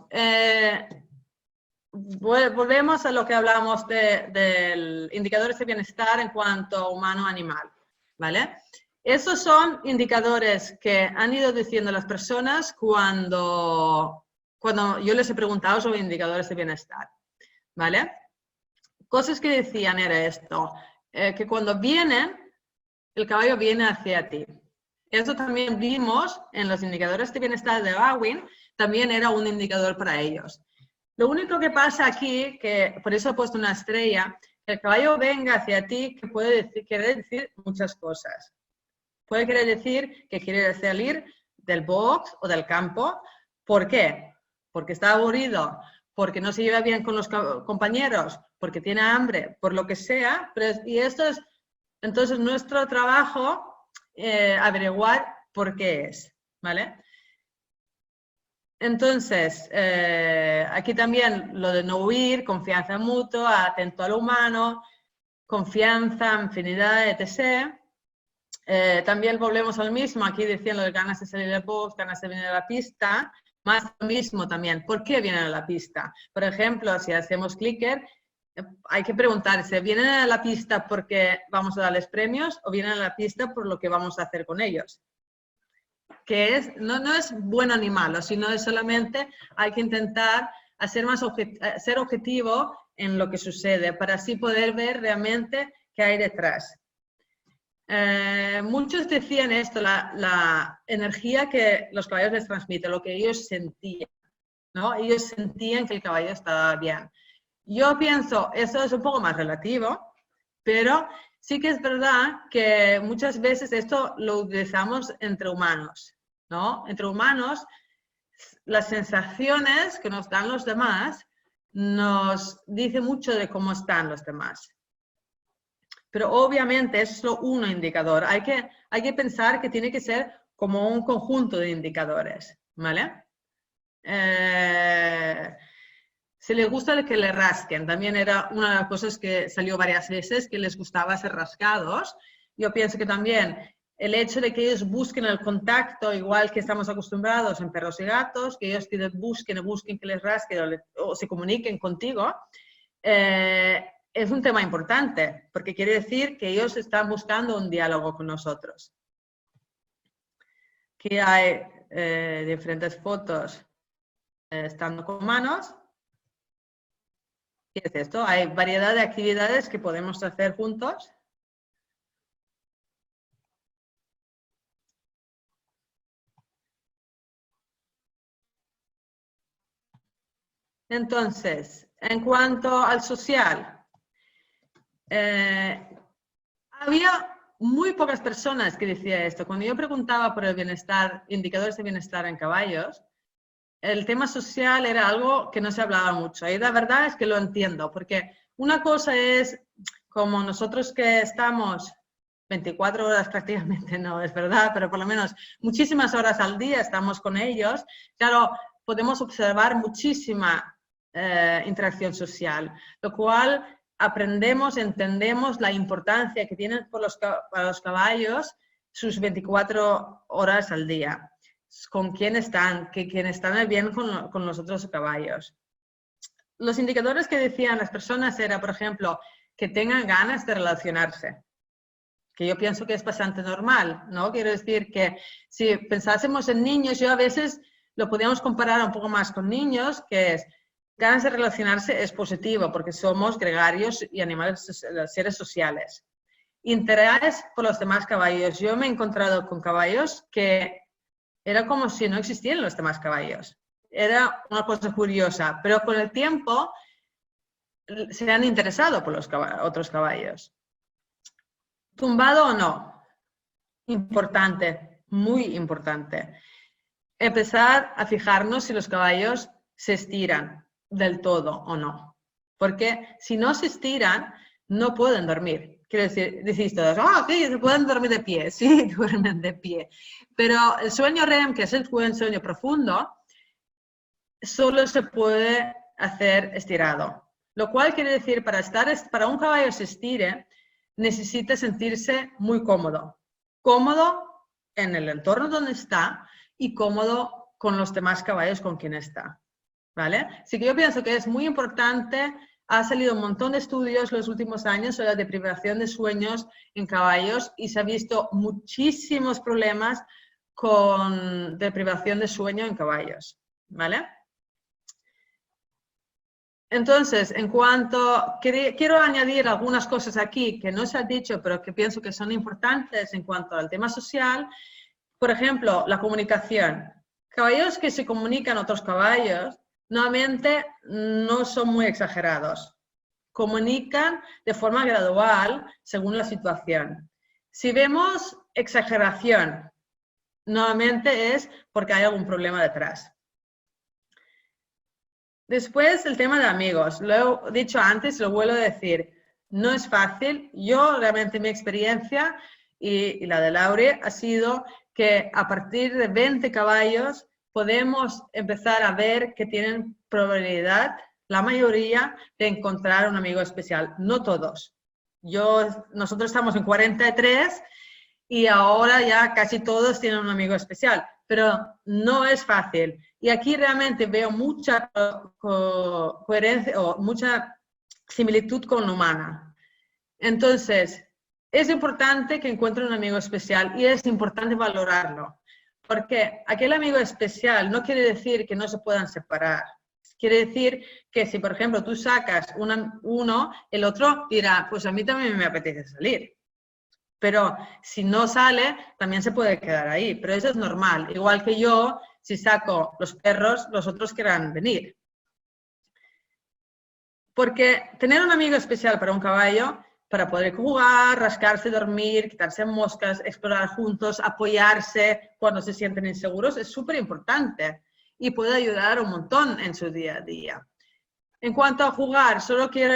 Volvemos a lo que hablamos del indicadores de bienestar en cuanto a humano-animal. ¿Vale? Esos son indicadores que han ido diciendo las personas cuando yo les he preguntado sobre indicadores de bienestar. ¿Vale? Cosas que decían era esto, que cuando vienen, el caballo viene hacia ti. Eso también vimos en los indicadores de bienestar de Darwin, también era un indicador para ellos. Lo único que pasa aquí, que por eso he puesto una estrella, que el caballo venga hacia ti, que quiere decir muchas cosas. Puede querer decir que quiere salir del box o del campo. ¿Por qué? Porque está aburrido, porque no se lleva bien con los compañeros, porque tiene hambre, por lo que sea. Y esto es, entonces, nuestro trabajo, averiguar por qué es, ¿vale? Entonces, aquí también lo de no huir, confianza mutua, atento al humano, confianza, afinidad, etc. También volvemos al mismo, aquí diciendo de ganas de salir del box, ganas de venir a la pista, más lo mismo también, ¿por qué vienen a la pista? Por ejemplo, si hacemos clicker, hay que preguntarse, ¿vienen a la pista porque vamos a darles premios o vienen a la pista por lo que vamos a hacer con ellos? Que es, no es bueno ni malo, sino es solamente hay que intentar ser objetivo en lo que sucede para así poder ver realmente qué hay detrás. Muchos decían esto, la energía que los caballos les transmiten, lo que ellos sentían, ¿no? Ellos sentían que el caballo estaba bien. Yo pienso, eso es un poco más relativo, pero sí que es verdad que muchas veces esto lo utilizamos entre humanos, ¿no? Entre humanos, las sensaciones que nos dan los demás nos dice mucho de cómo están los demás. Pero obviamente es solo un indicador. Hay que pensar que tiene que ser como un conjunto de indicadores, ¿vale? Si les gusta que le rasquen, también era una de las cosas que salió varias veces, que les gustaba ser rascados. Yo pienso que también el hecho de que ellos busquen el contacto, igual que estamos acostumbrados en perros y gatos, que ellos busquen que les rasquen o se comuniquen contigo, es un tema importante, porque quiere decir que ellos están buscando un diálogo con nosotros. Aquí hay diferentes fotos estando con humanos. ¿Qué es esto? Hay variedad de actividades que podemos hacer juntos. Entonces, en cuanto al social, había muy pocas personas que decían esto. Cuando yo preguntaba por el bienestar, indicadores de bienestar en caballos, el tema social era algo que no se hablaba mucho. Y la verdad es que lo entiendo, porque una cosa es como nosotros que estamos 24 horas prácticamente, no es verdad, pero por lo menos muchísimas horas al día estamos con ellos, claro, podemos observar muchísima interacción social, lo cual aprendemos, entendemos la importancia que tienen para los caballos sus 24 horas al día. Con quién están, que quién están bien con los otros caballos. Los indicadores que decían las personas era, por ejemplo, que tengan ganas de relacionarse, que yo pienso que es bastante normal, ¿no? Quiero decir que si pensásemos en niños, yo a veces lo podríamos comparar un poco más con niños, que es ganas de relacionarse es positivo, porque somos gregarios y animales, seres sociales. Interés por los demás caballos. Yo me he encontrado con caballos que era como si no existieran los demás caballos. Era una cosa curiosa, pero con el tiempo se han interesado por los otros caballos. ¿Tumbado o no? Importante, muy importante. Empezar a fijarnos si los caballos se estiran del todo o no. Porque si no se estiran, no pueden dormir. Quiero decir, decís todos, sí, se pueden dormir de pie. Sí, duermen de pie. Pero el sueño REM, que es el buen sueño profundo, solo se puede hacer estirado. Lo cual quiere decir, para un caballo se estire, necesita sentirse muy cómodo. Cómodo en el entorno donde está y cómodo con los demás caballos con quien está. ¿Vale? Así que yo pienso que es muy importante. Ha salido un montón de estudios los últimos años sobre la deprivación de sueños en caballos y se ha visto muchísimos problemas con deprivación de sueño en caballos. ¿Vale? Entonces, quiero añadir algunas cosas aquí que no se ha dicho, pero que pienso que son importantes en cuanto al tema social. Por ejemplo, la comunicación. Caballos que se comunican a otros caballos, normalmente no son muy exagerados. Comunican de forma gradual según la situación. Si vemos exageración, normalmente es porque hay algún problema detrás. Después, el tema de amigos. Lo he dicho antes, lo vuelvo a decir. No es fácil. Yo, realmente, mi experiencia y la de Laure ha sido que a partir de 20 caballos podemos empezar a ver que tienen probabilidad, la mayoría, de encontrar un amigo especial. No todos. Nosotros estamos en 43 y ahora ya casi todos tienen un amigo especial, pero no es fácil. Y aquí realmente veo mucha coherencia o mucha similitud con la humana. Entonces, es importante que encuentren un amigo especial y es importante valorarlo, porque aquel amigo especial no quiere decir que no se puedan separar. Quiere decir que si, por ejemplo, tú sacas uno, el otro dirá, pues a mí también me apetece salir. Pero si no sale, también se puede quedar ahí. Pero eso es normal. Igual que yo, si saco los perros, los otros querrán venir. Porque tener un amigo especial para un caballo, para poder jugar, rascarse, dormir, quitarse moscas, explorar juntos, apoyarse cuando se sienten inseguros, es súper importante y puede ayudar un montón en su día a día. En cuanto a jugar, solo quiero,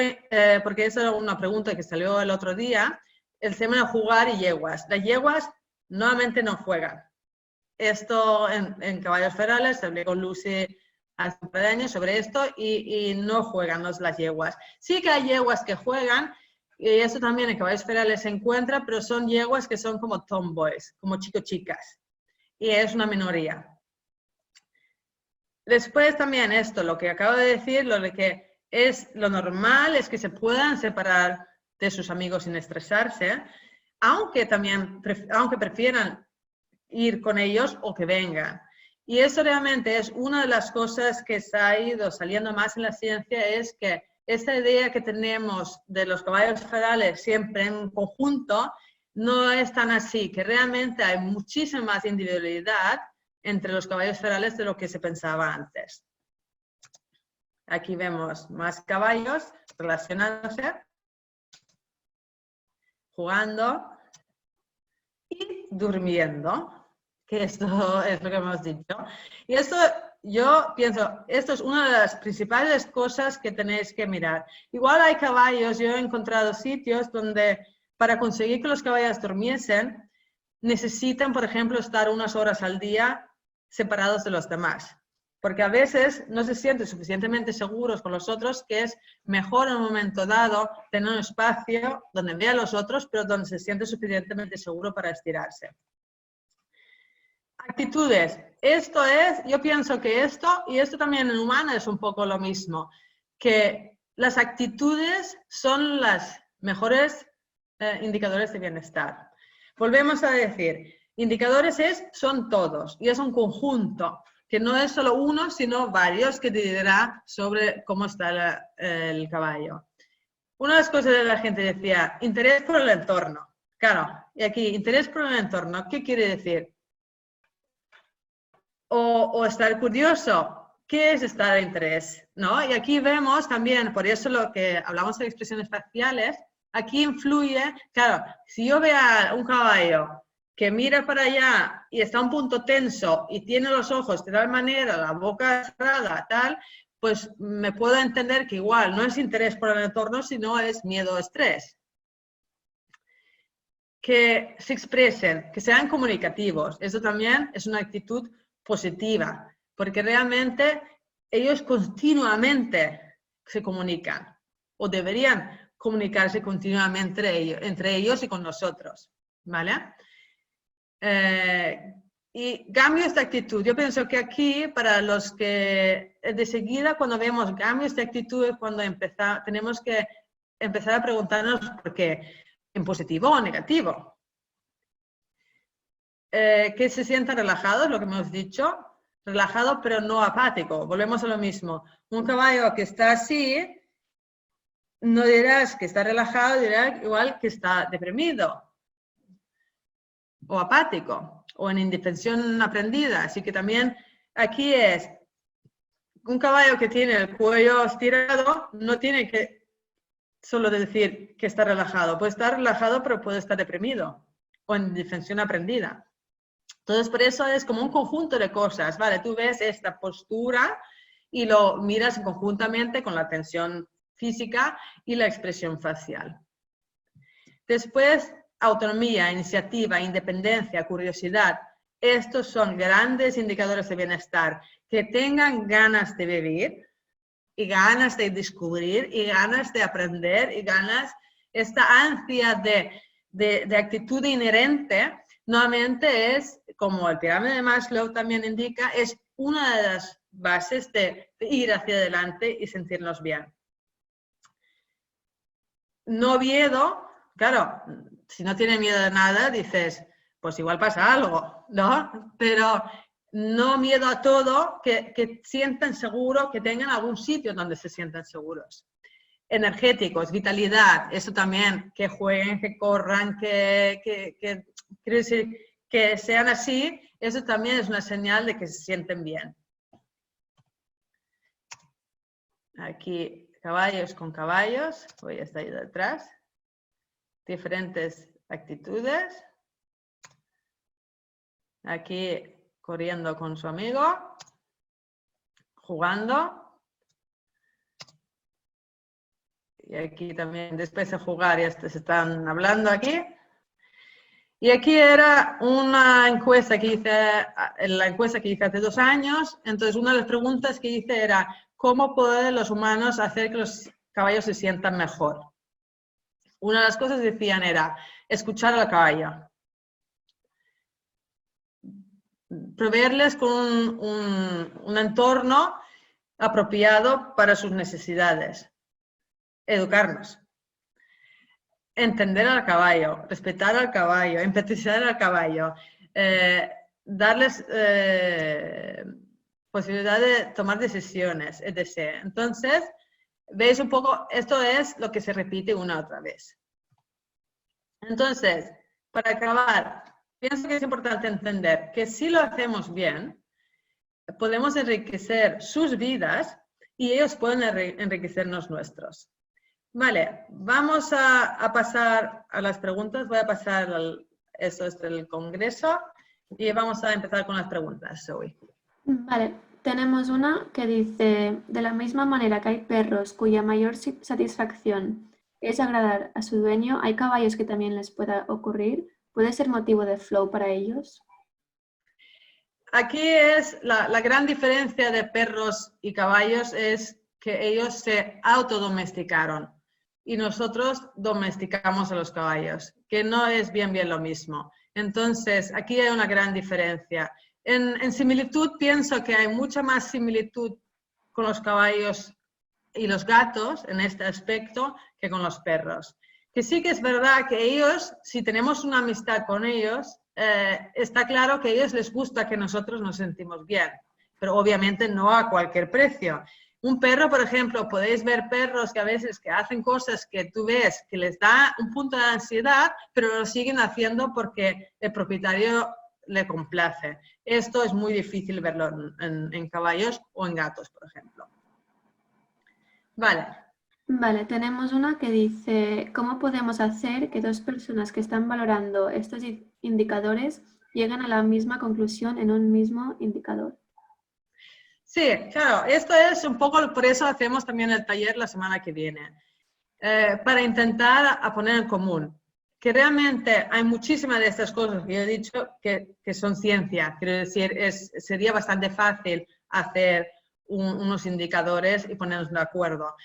porque esa era una pregunta que salió el otro día, el tema de jugar y yeguas. Las yeguas normalmente no juegan. Esto en caballos ferales, hablé con Lucy hace un par de años sobre esto y no juegan las yeguas. Sí que hay yeguas que juegan y eso también en caballos ferales se encuentra, pero son yeguas que son como tomboys, como chicas. Y es una minoría. Después también esto, lo que acabo de decir, lo de que es lo normal es que se puedan separar de sus amigos sin estresarse, aunque prefieran ir con ellos o que vengan. Y eso realmente es una de las cosas que se ha ido saliendo más en la ciencia, es que esta idea que tenemos de los caballos ferales siempre en conjunto no es tan así, que realmente hay muchísima más individualidad entre los caballos ferales de lo que se pensaba antes. Aquí vemos más caballos relacionándose, jugando y durmiendo, que esto es lo que hemos dicho. Y esto, yo pienso, esto es una de las principales cosas que tenéis que mirar. Igual hay caballos, yo he encontrado sitios donde para conseguir que los caballos durmiesen, necesitan, por ejemplo, estar unas horas al día separados de los demás. Porque a veces no se sienten suficientemente seguros con los otros, que es mejor en un momento dado tener un espacio donde vea a los otros, pero donde se siente suficientemente seguro para estirarse. Actitudes. Esto es, yo pienso que esto, y esto también en humana es un poco lo mismo, que las actitudes son las mejores indicadores de bienestar. Volvemos a decir, indicadores son todos, y es un conjunto, que no es solo uno, sino varios que te dirá sobre cómo está el caballo. Una de las cosas que la gente decía, interés por el entorno. Claro, y aquí, interés por el entorno, ¿qué quiere decir? O estar curioso. ¿Qué es estar de interés? ¿No? Y aquí vemos también, por eso lo que hablamos de expresiones faciales, aquí influye, claro, si yo veo a un caballo que mira para allá y está a un punto tenso y tiene los ojos de tal manera, la boca cerrada, tal, pues me puedo entender que igual no es interés por el entorno, sino es miedo o estrés. Que se expresen, que sean comunicativos. Eso también es una actitud positiva, porque realmente ellos continuamente se comunican o deberían comunicarse continuamente entre ellos y con nosotros, ¿vale? Y cambios de actitud. Yo pienso que aquí, para los que de seguida, cuando vemos cambios de actitud, es cuando tenemos que empezar a preguntarnos por qué, en positivo o negativo. Que se sientan relajados, lo que hemos dicho, relajado pero no apático. Volvemos a lo mismo. Un caballo que está así, no dirás que está relajado, dirás igual que está deprimido o apático o en indefensión aprendida. Así que también aquí es un caballo que tiene el cuello estirado, no tiene que solo decir que está relajado. Puede estar relajado, pero puede estar deprimido o en indefensión aprendida. Entonces, por eso es como un conjunto de cosas, ¿vale? Tú ves esta postura y lo miras conjuntamente con la tensión física y la expresión facial. Después, autonomía, iniciativa, independencia, curiosidad. Estos son grandes indicadores de bienestar. Que tengan ganas de vivir y ganas de descubrir y ganas de aprender y ganas, esta ansia de actitud inherente, nuevamente es, como el pirámide de Maslow también indica, es una de las bases de ir hacia adelante y sentirnos bien. No miedo, claro, si no tiene miedo de nada, dices, pues igual pasa algo, ¿no? Pero no miedo a todo, que sientan seguro, que tengan algún sitio donde se sientan seguros. Energéticos, vitalidad, eso también, que jueguen, que corran, quiero decir, que sean así, eso también es una señal de que se sienten bien. Aquí, caballos con caballos, voy a estar ahí detrás. Diferentes actitudes. Aquí, corriendo con su amigo, jugando. Y aquí también, después de jugar, ya se están hablando aquí. Y aquí era una encuesta que hice, hace 2 años. Entonces, una de las preguntas que hice era, ¿cómo pueden los humanos hacer que los caballos se sientan mejor? Una de las cosas que decían era, escuchar al caballo. Proveerles con un entorno apropiado para sus necesidades. Educarnos. Entender al caballo, respetar al caballo, empatizar al caballo, darles posibilidad de tomar decisiones, etc. Entonces, ¿Veis un poco? Esto es lo que se repite una otra vez. Entonces, para acabar, pienso que es importante entender que si lo hacemos bien, podemos enriquecer sus vidas y ellos pueden enriquecernos nuestros. Vale, vamos a pasar a las preguntas. Voy a pasar eso es del Congreso y vamos a empezar con las preguntas, Zoe. Vale, tenemos una que dice, de la misma manera que hay perros cuya mayor satisfacción es agradar a su dueño, ¿hay caballos que también les pueda ocurrir? ¿Puede ser motivo de flow para ellos? Aquí es la gran diferencia de perros y caballos es que ellos se autodomesticaron y nosotros domesticamos a los caballos, que no es bien lo mismo. Entonces, aquí hay una gran diferencia. En similitud, pienso que hay mucha más similitud con los caballos y los gatos en este aspecto que con los perros. Que sí que es verdad que ellos, si tenemos una amistad con ellos, está claro que a ellos les gusta que nosotros nos sentimos bien, pero obviamente no a cualquier precio. Un perro, por ejemplo, podéis ver perros que a veces que hacen cosas que tú ves que les da un punto de ansiedad, pero lo siguen haciendo porque el propietario le complace. Esto es muy difícil verlo en caballos o en gatos, por ejemplo. Vale. Vale, tenemos una que dice, ¿cómo podemos hacer que dos personas que están valorando estos indicadores lleguen a la misma conclusión en un mismo indicador? Sí, claro, esto es un poco, por eso hacemos también el taller la semana que viene, para intentar a poner en común, que realmente hay muchísimas de estas cosas que yo he dicho que son ciencia, quiero decir, sería bastante fácil hacer unos indicadores y ponernos de acuerdo,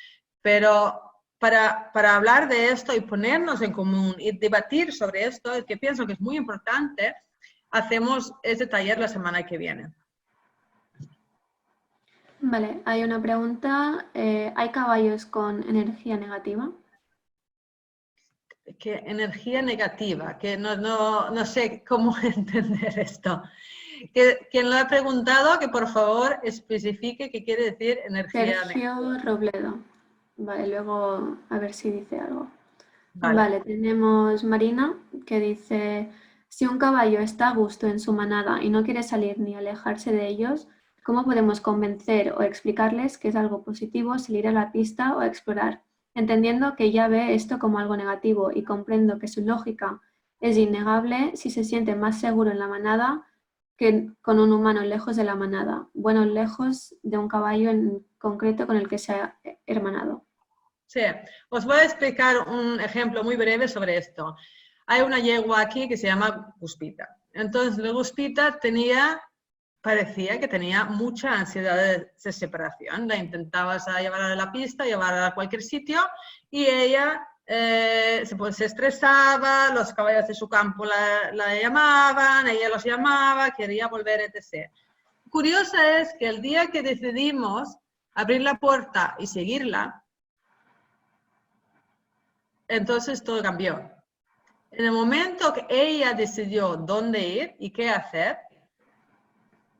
pero para hablar de esto y ponernos en común y debatir sobre esto, es que pienso que es muy importante, hacemos este taller la semana que viene. Vale, hay una pregunta. ¿Hay caballos con energía negativa? ¿Qué energía negativa? Que no sé cómo entender esto. Quien lo ha preguntado, que por favor especifique qué quiere decir energía negativa. Sergio Robledo. Vale, luego a ver si dice algo. Vale. Vale, tenemos Marina que dice, si un caballo está a gusto en su manada y no quiere salir ni alejarse de ellos, ¿cómo podemos convencer o explicarles que es algo positivo salir a la pista o explorar? Entendiendo que ya ve esto como algo negativo y comprendo que su lógica es innegable si se siente más seguro en la manada que con un humano lejos de la manada, bueno, lejos de un caballo en concreto con el que se ha hermanado. Sí, os voy a explicar un ejemplo muy breve sobre esto. Hay una yegua aquí que se llama Guspita. Entonces, la Guspita parecía que tenía mucha ansiedad de separación. La intentabas llevar a la pista, llevar a cualquier sitio y ella se estresaba, los caballos de su campo la llamaban, ella los llamaba, quería volver, etc. Curiosa es que el día que decidimos abrir la puerta y seguirla, entonces todo cambió. En el momento que ella decidió dónde ir y qué hacer,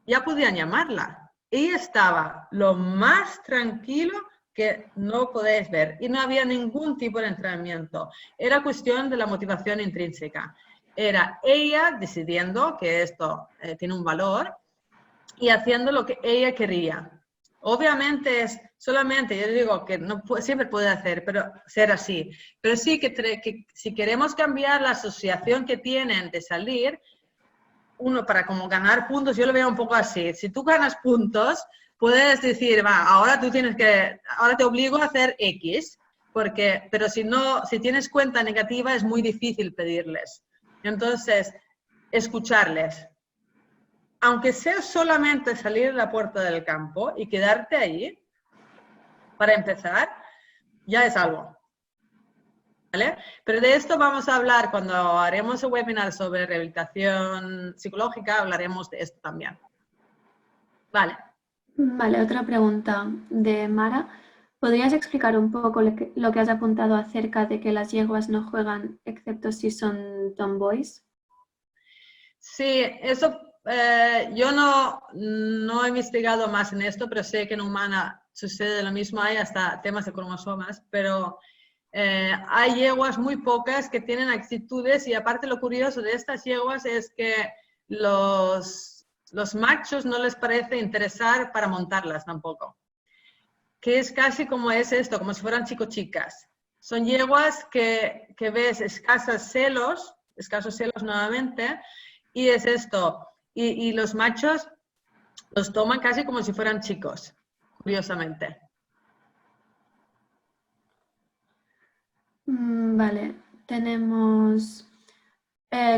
ya podían llamarla. Ella estaba lo más tranquilo que no podéis ver y no había ningún tipo de entrenamiento. Era cuestión de la motivación intrínseca. Era ella decidiendo que esto tiene un valor y haciendo lo que ella quería. Obviamente es solamente, yo digo que no siempre puede hacer, pero ser así. Pero sí que si queremos cambiar la asociación que tienen de salir, uno para como ganar puntos, yo lo veo un poco así. Si tú ganas puntos, puedes decir, va, ahora te obligo a hacer X, pero si tienes cuenta negativa es muy difícil pedirles. Entonces, escucharles. Aunque sea solamente salir de la puerta del campo y quedarte ahí, para empezar, ya es algo. ¿Vale? Pero de esto vamos a hablar cuando haremos un webinar sobre rehabilitación psicológica, hablaremos de esto también. Vale. Vale, otra pregunta de Mara. ¿Podrías explicar un poco lo que has apuntado acerca de que las yeguas no juegan excepto si son tomboys? Sí, eso yo no he investigado más en esto, pero sé que en humana sucede lo mismo, hay hasta temas de cromosomas, pero hay yeguas muy pocas que tienen actitudes y aparte lo curioso de estas yeguas es que los machos no les parece interesar para montarlas tampoco. Que es casi como es esto, como si fueran chicas. Son yeguas que ves escasos celos nuevamente, y es esto. Y los machos los toman casi como si fueran chicos, curiosamente. Vale, tenemos...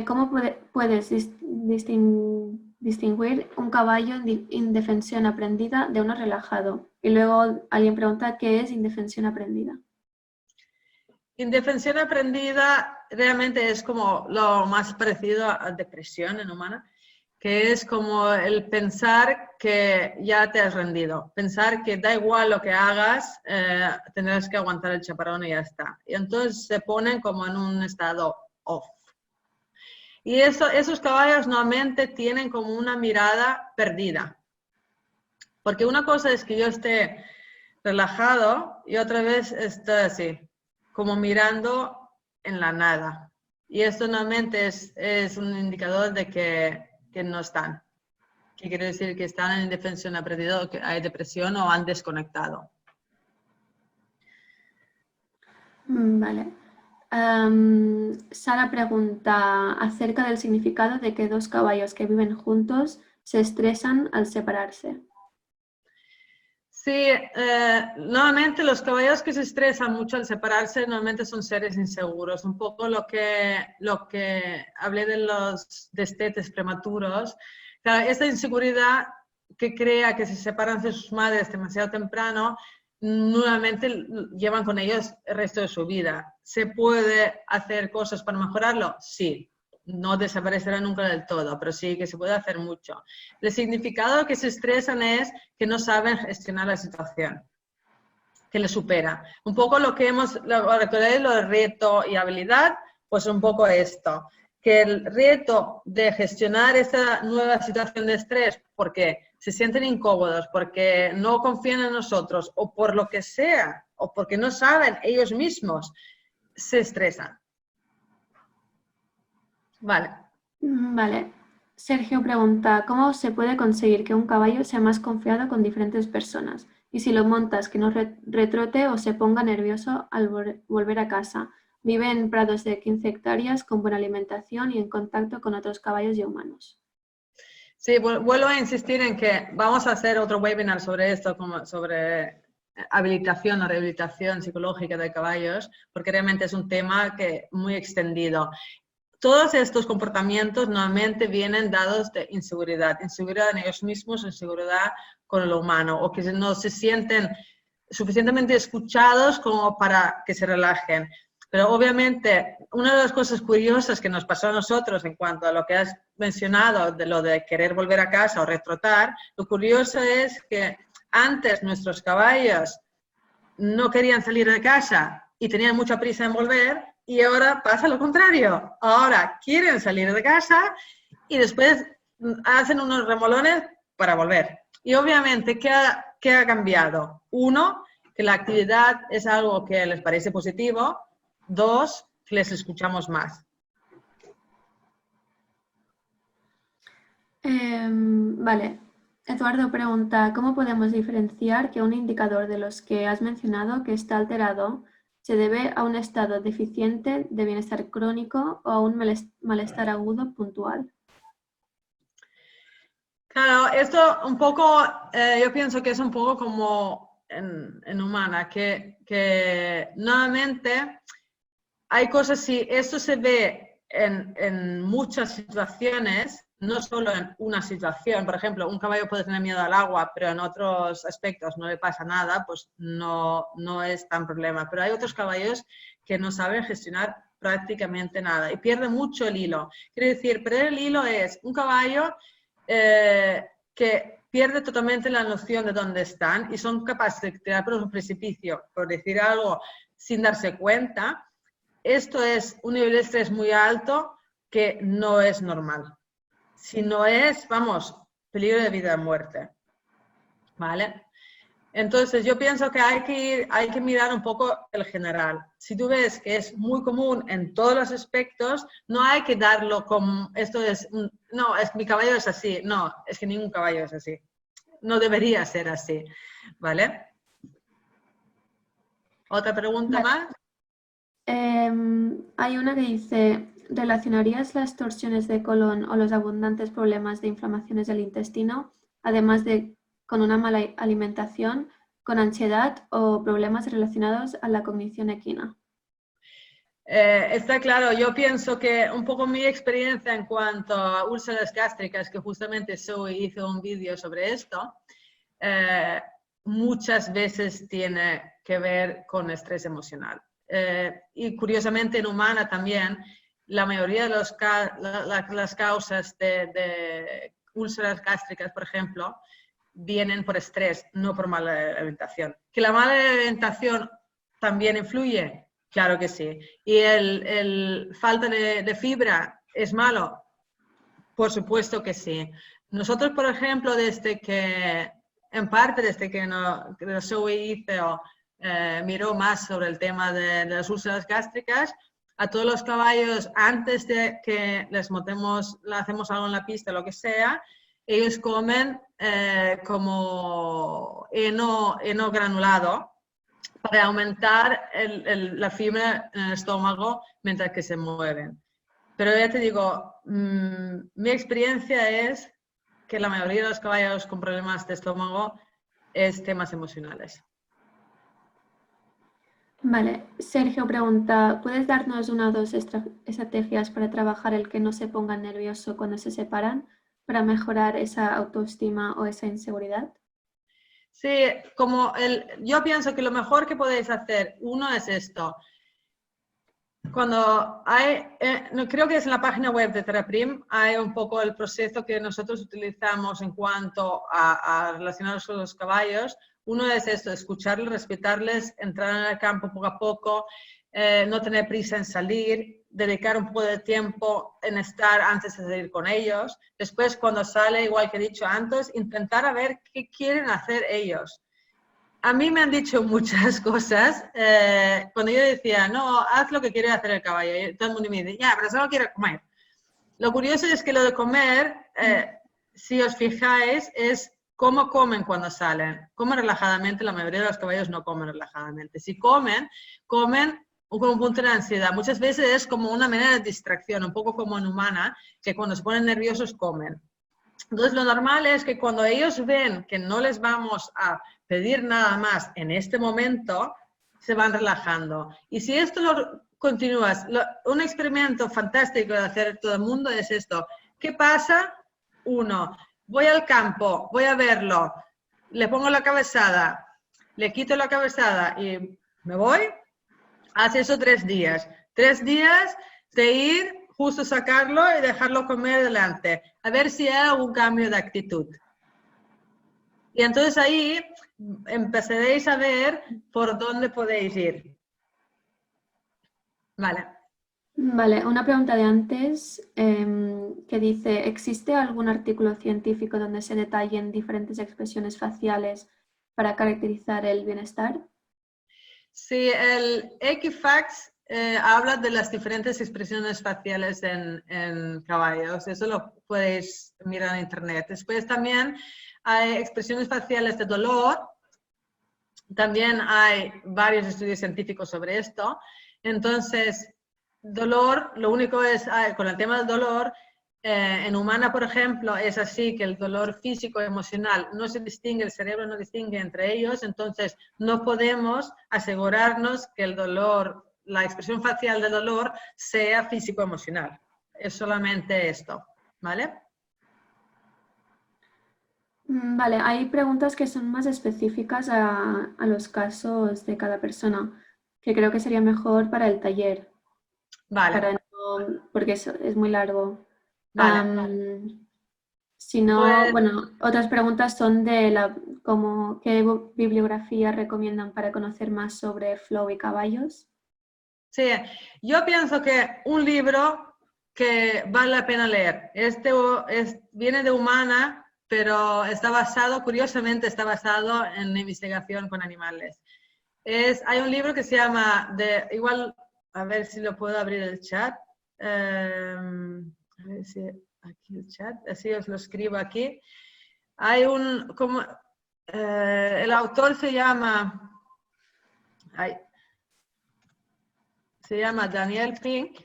¿cómo puedes distinguir un caballo en indefensión aprendida de uno relajado? Y luego alguien pregunta qué es indefensión aprendida. Indefensión aprendida realmente es como lo más parecido a depresión en humana, que es como el pensar que ya te has rendido, pensar que da igual lo que hagas, tendrás que aguantar el chaparrón y ya está. Y entonces se ponen como en un estado off. Y esos caballos normalmente tienen como una mirada perdida. Porque una cosa es que yo esté relajado y otra vez estoy así, como mirando en la nada. Y esto normalmente es un indicador de que no están. Que quiere decir que están en indefensión aprendida, o que hay depresión o han desconectado. Vale. Sara pregunta acerca del significado de que dos caballos que viven juntos se estresan al separarse. Sí, normalmente los caballos que se estresan mucho al separarse normalmente son seres inseguros. Un poco lo que hablé de los destetes prematuros. Claro, esta inseguridad que crea que se separan de sus madres demasiado temprano, nuevamente llevan con ellos el resto de su vida. ¿Se puede hacer cosas para mejorarlo? Sí. No desaparecerá nunca del todo, pero sí que se puede hacer mucho. El significado que se estresan es que no saben gestionar la situación, que les supera. Un poco lo que recordáis, lo de reto y habilidad, pues un poco esto, que el reto de gestionar esta nueva situación de estrés porque se sienten incómodos, porque no confían en nosotros o por lo que sea, o porque no saben ellos mismos, se estresan. Vale. Vale. Sergio pregunta, ¿cómo se puede conseguir que un caballo sea más confiado con diferentes personas? Y si lo montas, que no retrote o se ponga nervioso al volver a casa. Vive en prados de 15 hectáreas con buena alimentación y en contacto con otros caballos y humanos. Sí, vuelvo a insistir en que vamos a hacer otro webinar sobre esto, sobre habilitación o rehabilitación psicológica de caballos, porque realmente es un tema muy extendido. Todos estos comportamientos normalmente vienen dados de inseguridad en ellos mismos, inseguridad con lo humano, o que no se sienten suficientemente escuchados como para que se relajen. Pero obviamente, una de las cosas curiosas que nos pasó a nosotros en cuanto a lo que has mencionado, de lo de querer volver a casa o retrotar, lo curioso es que antes nuestros caballos no querían salir de casa y tenían mucha prisa en volver, y ahora pasa lo contrario. Ahora quieren salir de casa y después hacen unos remolones para volver. Y obviamente, ¿qué ha cambiado? Uno, que la actividad es algo que les parece positivo. Dos, que les escuchamos más. Vale. Eduardo pregunta, ¿cómo podemos diferenciar que un indicador de los que has mencionado que está alterado se debe a un estado deficiente de bienestar crónico o a un malestar agudo puntual? Claro, esto un poco, yo pienso que es un poco como en humana, que nuevamente hay cosas, si esto se ve en muchas situaciones, no solo en una situación. Por ejemplo, un caballo puede tener miedo al agua, pero en otros aspectos no le pasa nada, pues no es tan problema. Pero hay otros caballos que no saben gestionar prácticamente nada y pierden mucho el hilo. Quiere decir, perder el hilo es un caballo que pierde totalmente la noción de dónde están y son capaces de tirar por un precipicio, por decir algo, sin darse cuenta. Esto es un nivel de estrés muy alto que no es normal. Si no es, vamos, peligro de vida o muerte. ¿Vale? Entonces, yo pienso que hay que mirar un poco el general. Si tú ves que es muy común en todos los aspectos, no hay que darlo como, esto es, no, es mi caballo es así. No, es que ningún caballo es así. No debería ser así, ¿vale? ¿Otra pregunta Vale. más? Hay una que dice, ¿relacionarías las torsiones de colon o los abundantes problemas de inflamaciones del intestino, además de con una mala alimentación, con ansiedad o problemas relacionados a la cognición equina? Está claro, yo pienso que un poco mi experiencia en cuanto a úlceras gástricas, que justamente Zoe hizo un vídeo sobre esto, muchas veces tiene que ver con estrés emocional. Y curiosamente en humana también, la mayoría de las causas de úlceras gástricas, por ejemplo, vienen por estrés, no por mala alimentación. ¿Que la mala alimentación también influye? Claro que sí. ¿Y el falta de fibra es malo? Por supuesto que sí. Nosotros, por ejemplo, desde que, en parte desde que Zoe hizo, miró más sobre el tema de las úlceras gástricas, a todos los caballos, antes de que les montemos, le hacemos algo en la pista, lo que sea, ellos comen como heno granulado para aumentar la fibra en el estómago mientras que se mueven. Pero ya te digo, mi experiencia es que la mayoría de los caballos con problemas de estómago es temas emocionales. Vale, Sergio pregunta, ¿puedes darnos una o dos estrategias para trabajar el que no se ponga nervioso cuando se separan para mejorar esa autoestima o esa inseguridad? Sí, yo pienso que lo mejor que podéis hacer, uno es esto. Cuando hay, no, creo que es en la página web de Teraprim, hay un poco el proceso que nosotros utilizamos en cuanto a relacionarnos con los caballos. Uno es esto, escucharles, respetarles, entrar en el campo poco a poco, no tener prisa en salir, dedicar un poco de tiempo en estar antes de salir con ellos. Después, cuando sale, igual que he dicho antes, intentar a ver qué quieren hacer ellos. A mí me han dicho muchas cosas. Cuando yo decía, no, haz lo que quiere hacer el caballo, y todo el mundo me dice, ya, pero solo quiero comer. Lo curioso es que lo de comer, si os fijáis, es cómo comen cuando salen. Comen relajadamente, la mayoría de los caballos no comen relajadamente. Si comen, comen con un punto de ansiedad. Muchas veces es como una manera de distracción, un poco como en humana, que cuando se ponen nerviosos comen. Entonces, lo normal es que cuando ellos ven que no les vamos a pedir nada más en este momento, se van relajando. Y si esto lo continúas, un experimento fantástico de hacer todo el mundo es esto. ¿Qué pasa? Uno, voy al campo, voy a verlo, le pongo la cabezada, le quito la cabezada y me voy. Hace eso 3 días. 3 días de ir, justo sacarlo y dejarlo comer delante. A ver si hay algún cambio de actitud. Y entonces ahí empezaréis a ver por dónde podéis ir. Vale. Vale, una pregunta de antes que dice, ¿existe algún artículo científico donde se detallen diferentes expresiones faciales para caracterizar el bienestar? Sí, el Equifax habla de las diferentes expresiones faciales en caballos. Eso lo podéis mirar en internet. Después también hay expresiones faciales de dolor. También hay varios estudios científicos sobre esto. Entonces, dolor, lo único es, con el tema del dolor, en humana, por ejemplo, es así que el dolor físico y emocional no se distingue, el cerebro no distingue entre ellos, entonces no podemos asegurarnos que el dolor, la expresión facial del dolor sea físico-emocional. Es solamente esto, ¿vale? Vale, hay preguntas que son más específicas a los casos de cada persona, que creo que sería mejor para el taller, Vale, porque es muy largo. vale. Si no, Pues bueno, otras preguntas son como qué bibliografía recomiendan para conocer más sobre flow y caballos. sí, yo pienso que un libro que vale la pena leer, viene de Humana, pero está basado, curiosamente, está basado en investigación con animales. Hay un libro que se llama, igual, a ver si lo puedo abrir el chat. A ver si aquí el chat, así os lo escribo aquí. Hay el autor se llama Daniel Pink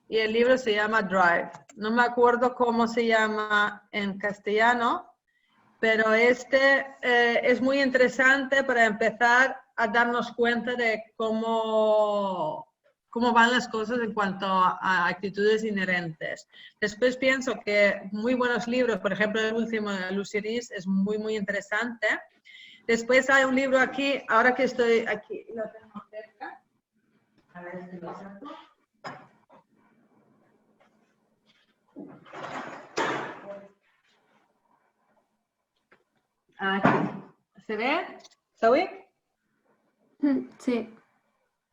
y el libro se llama Drive. No me acuerdo cómo se llama en castellano, pero es muy interesante para empezar a darnos cuenta de cómo van las cosas en cuanto a actitudes inherentes. Después pienso que muy buenos libros, por ejemplo el último de Lucy Rees es muy, muy interesante. Después hay un libro aquí, ahora que estoy aquí, lo tengo cerca. A ver si lo saco. Aquí. ¿Se ve? ¿Zoe? Sí.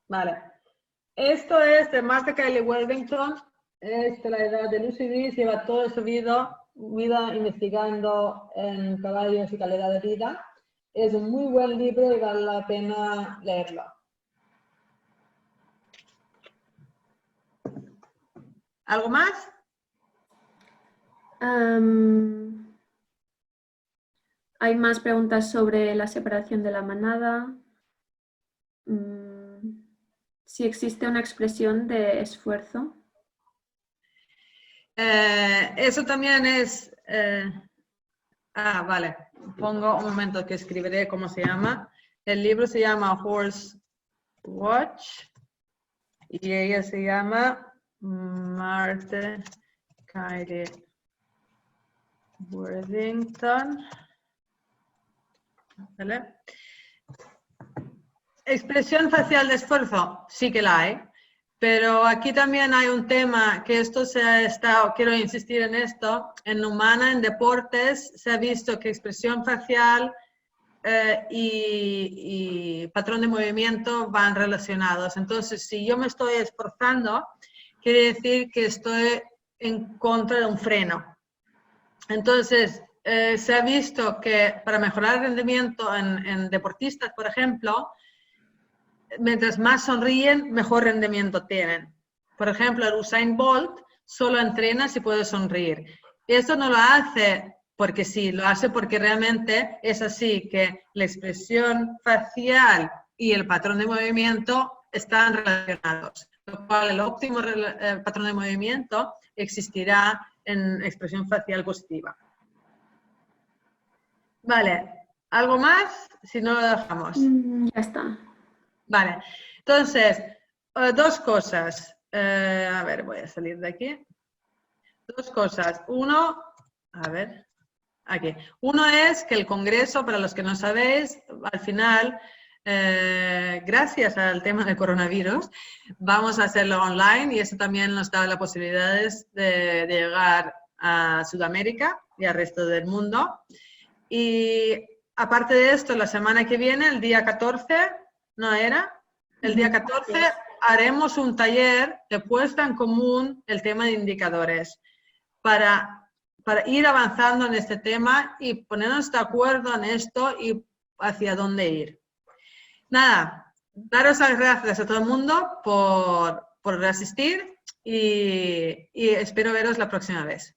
Vale. Esto es de Martha Kylie Worthington, es de la edad de Lucy Rees, lleva toda su vida investigando en caballos y calidad de vida. Es un muy buen libro y vale la pena leerlo. ¿Algo más? Hay más preguntas sobre la separación de la manada. Si existe una expresión de esfuerzo. Eso también es... vale. Pongo un momento que escribiré cómo se llama. El libro se llama Horse Watch y ella se llama Martha Kylie Worthington. ¿Vale? Expresión facial de esfuerzo, sí que la hay, pero aquí también hay un tema que quiero insistir en esto, en humana, en deportes, se ha visto que expresión facial y patrón de movimiento van relacionados. Entonces, si yo me estoy esforzando, quiere decir que estoy en contra de un freno. Entonces, se ha visto que para mejorar el rendimiento en deportistas, por ejemplo, mientras más sonríen, mejor rendimiento tienen. Por ejemplo, el Usain Bolt solo entrena si puede sonreír. Eso no lo hace porque sí, lo hace porque realmente es así, que la expresión facial y el patrón de movimiento están relacionados. Lo cual el óptimo patrón de movimiento existirá en expresión facial positiva. Vale, ¿algo más? Si no, lo dejamos. Ya está. Vale, entonces, dos cosas. A ver, voy a salir de aquí. Dos cosas. Uno, a ver, aquí. Uno es que el Congreso, para los que no sabéis, al final, gracias al tema del coronavirus, vamos a hacerlo online y eso también nos da la posibilidad de llegar a Sudamérica y al resto del mundo. Y aparte de esto, la semana que viene, el día 14, ¿no era? El día 14 haremos un taller de puesta en común el tema de indicadores para ir avanzando en este tema y ponernos de acuerdo en esto y hacia dónde ir. Nada, daros las gracias a todo el mundo por asistir y espero veros la próxima vez.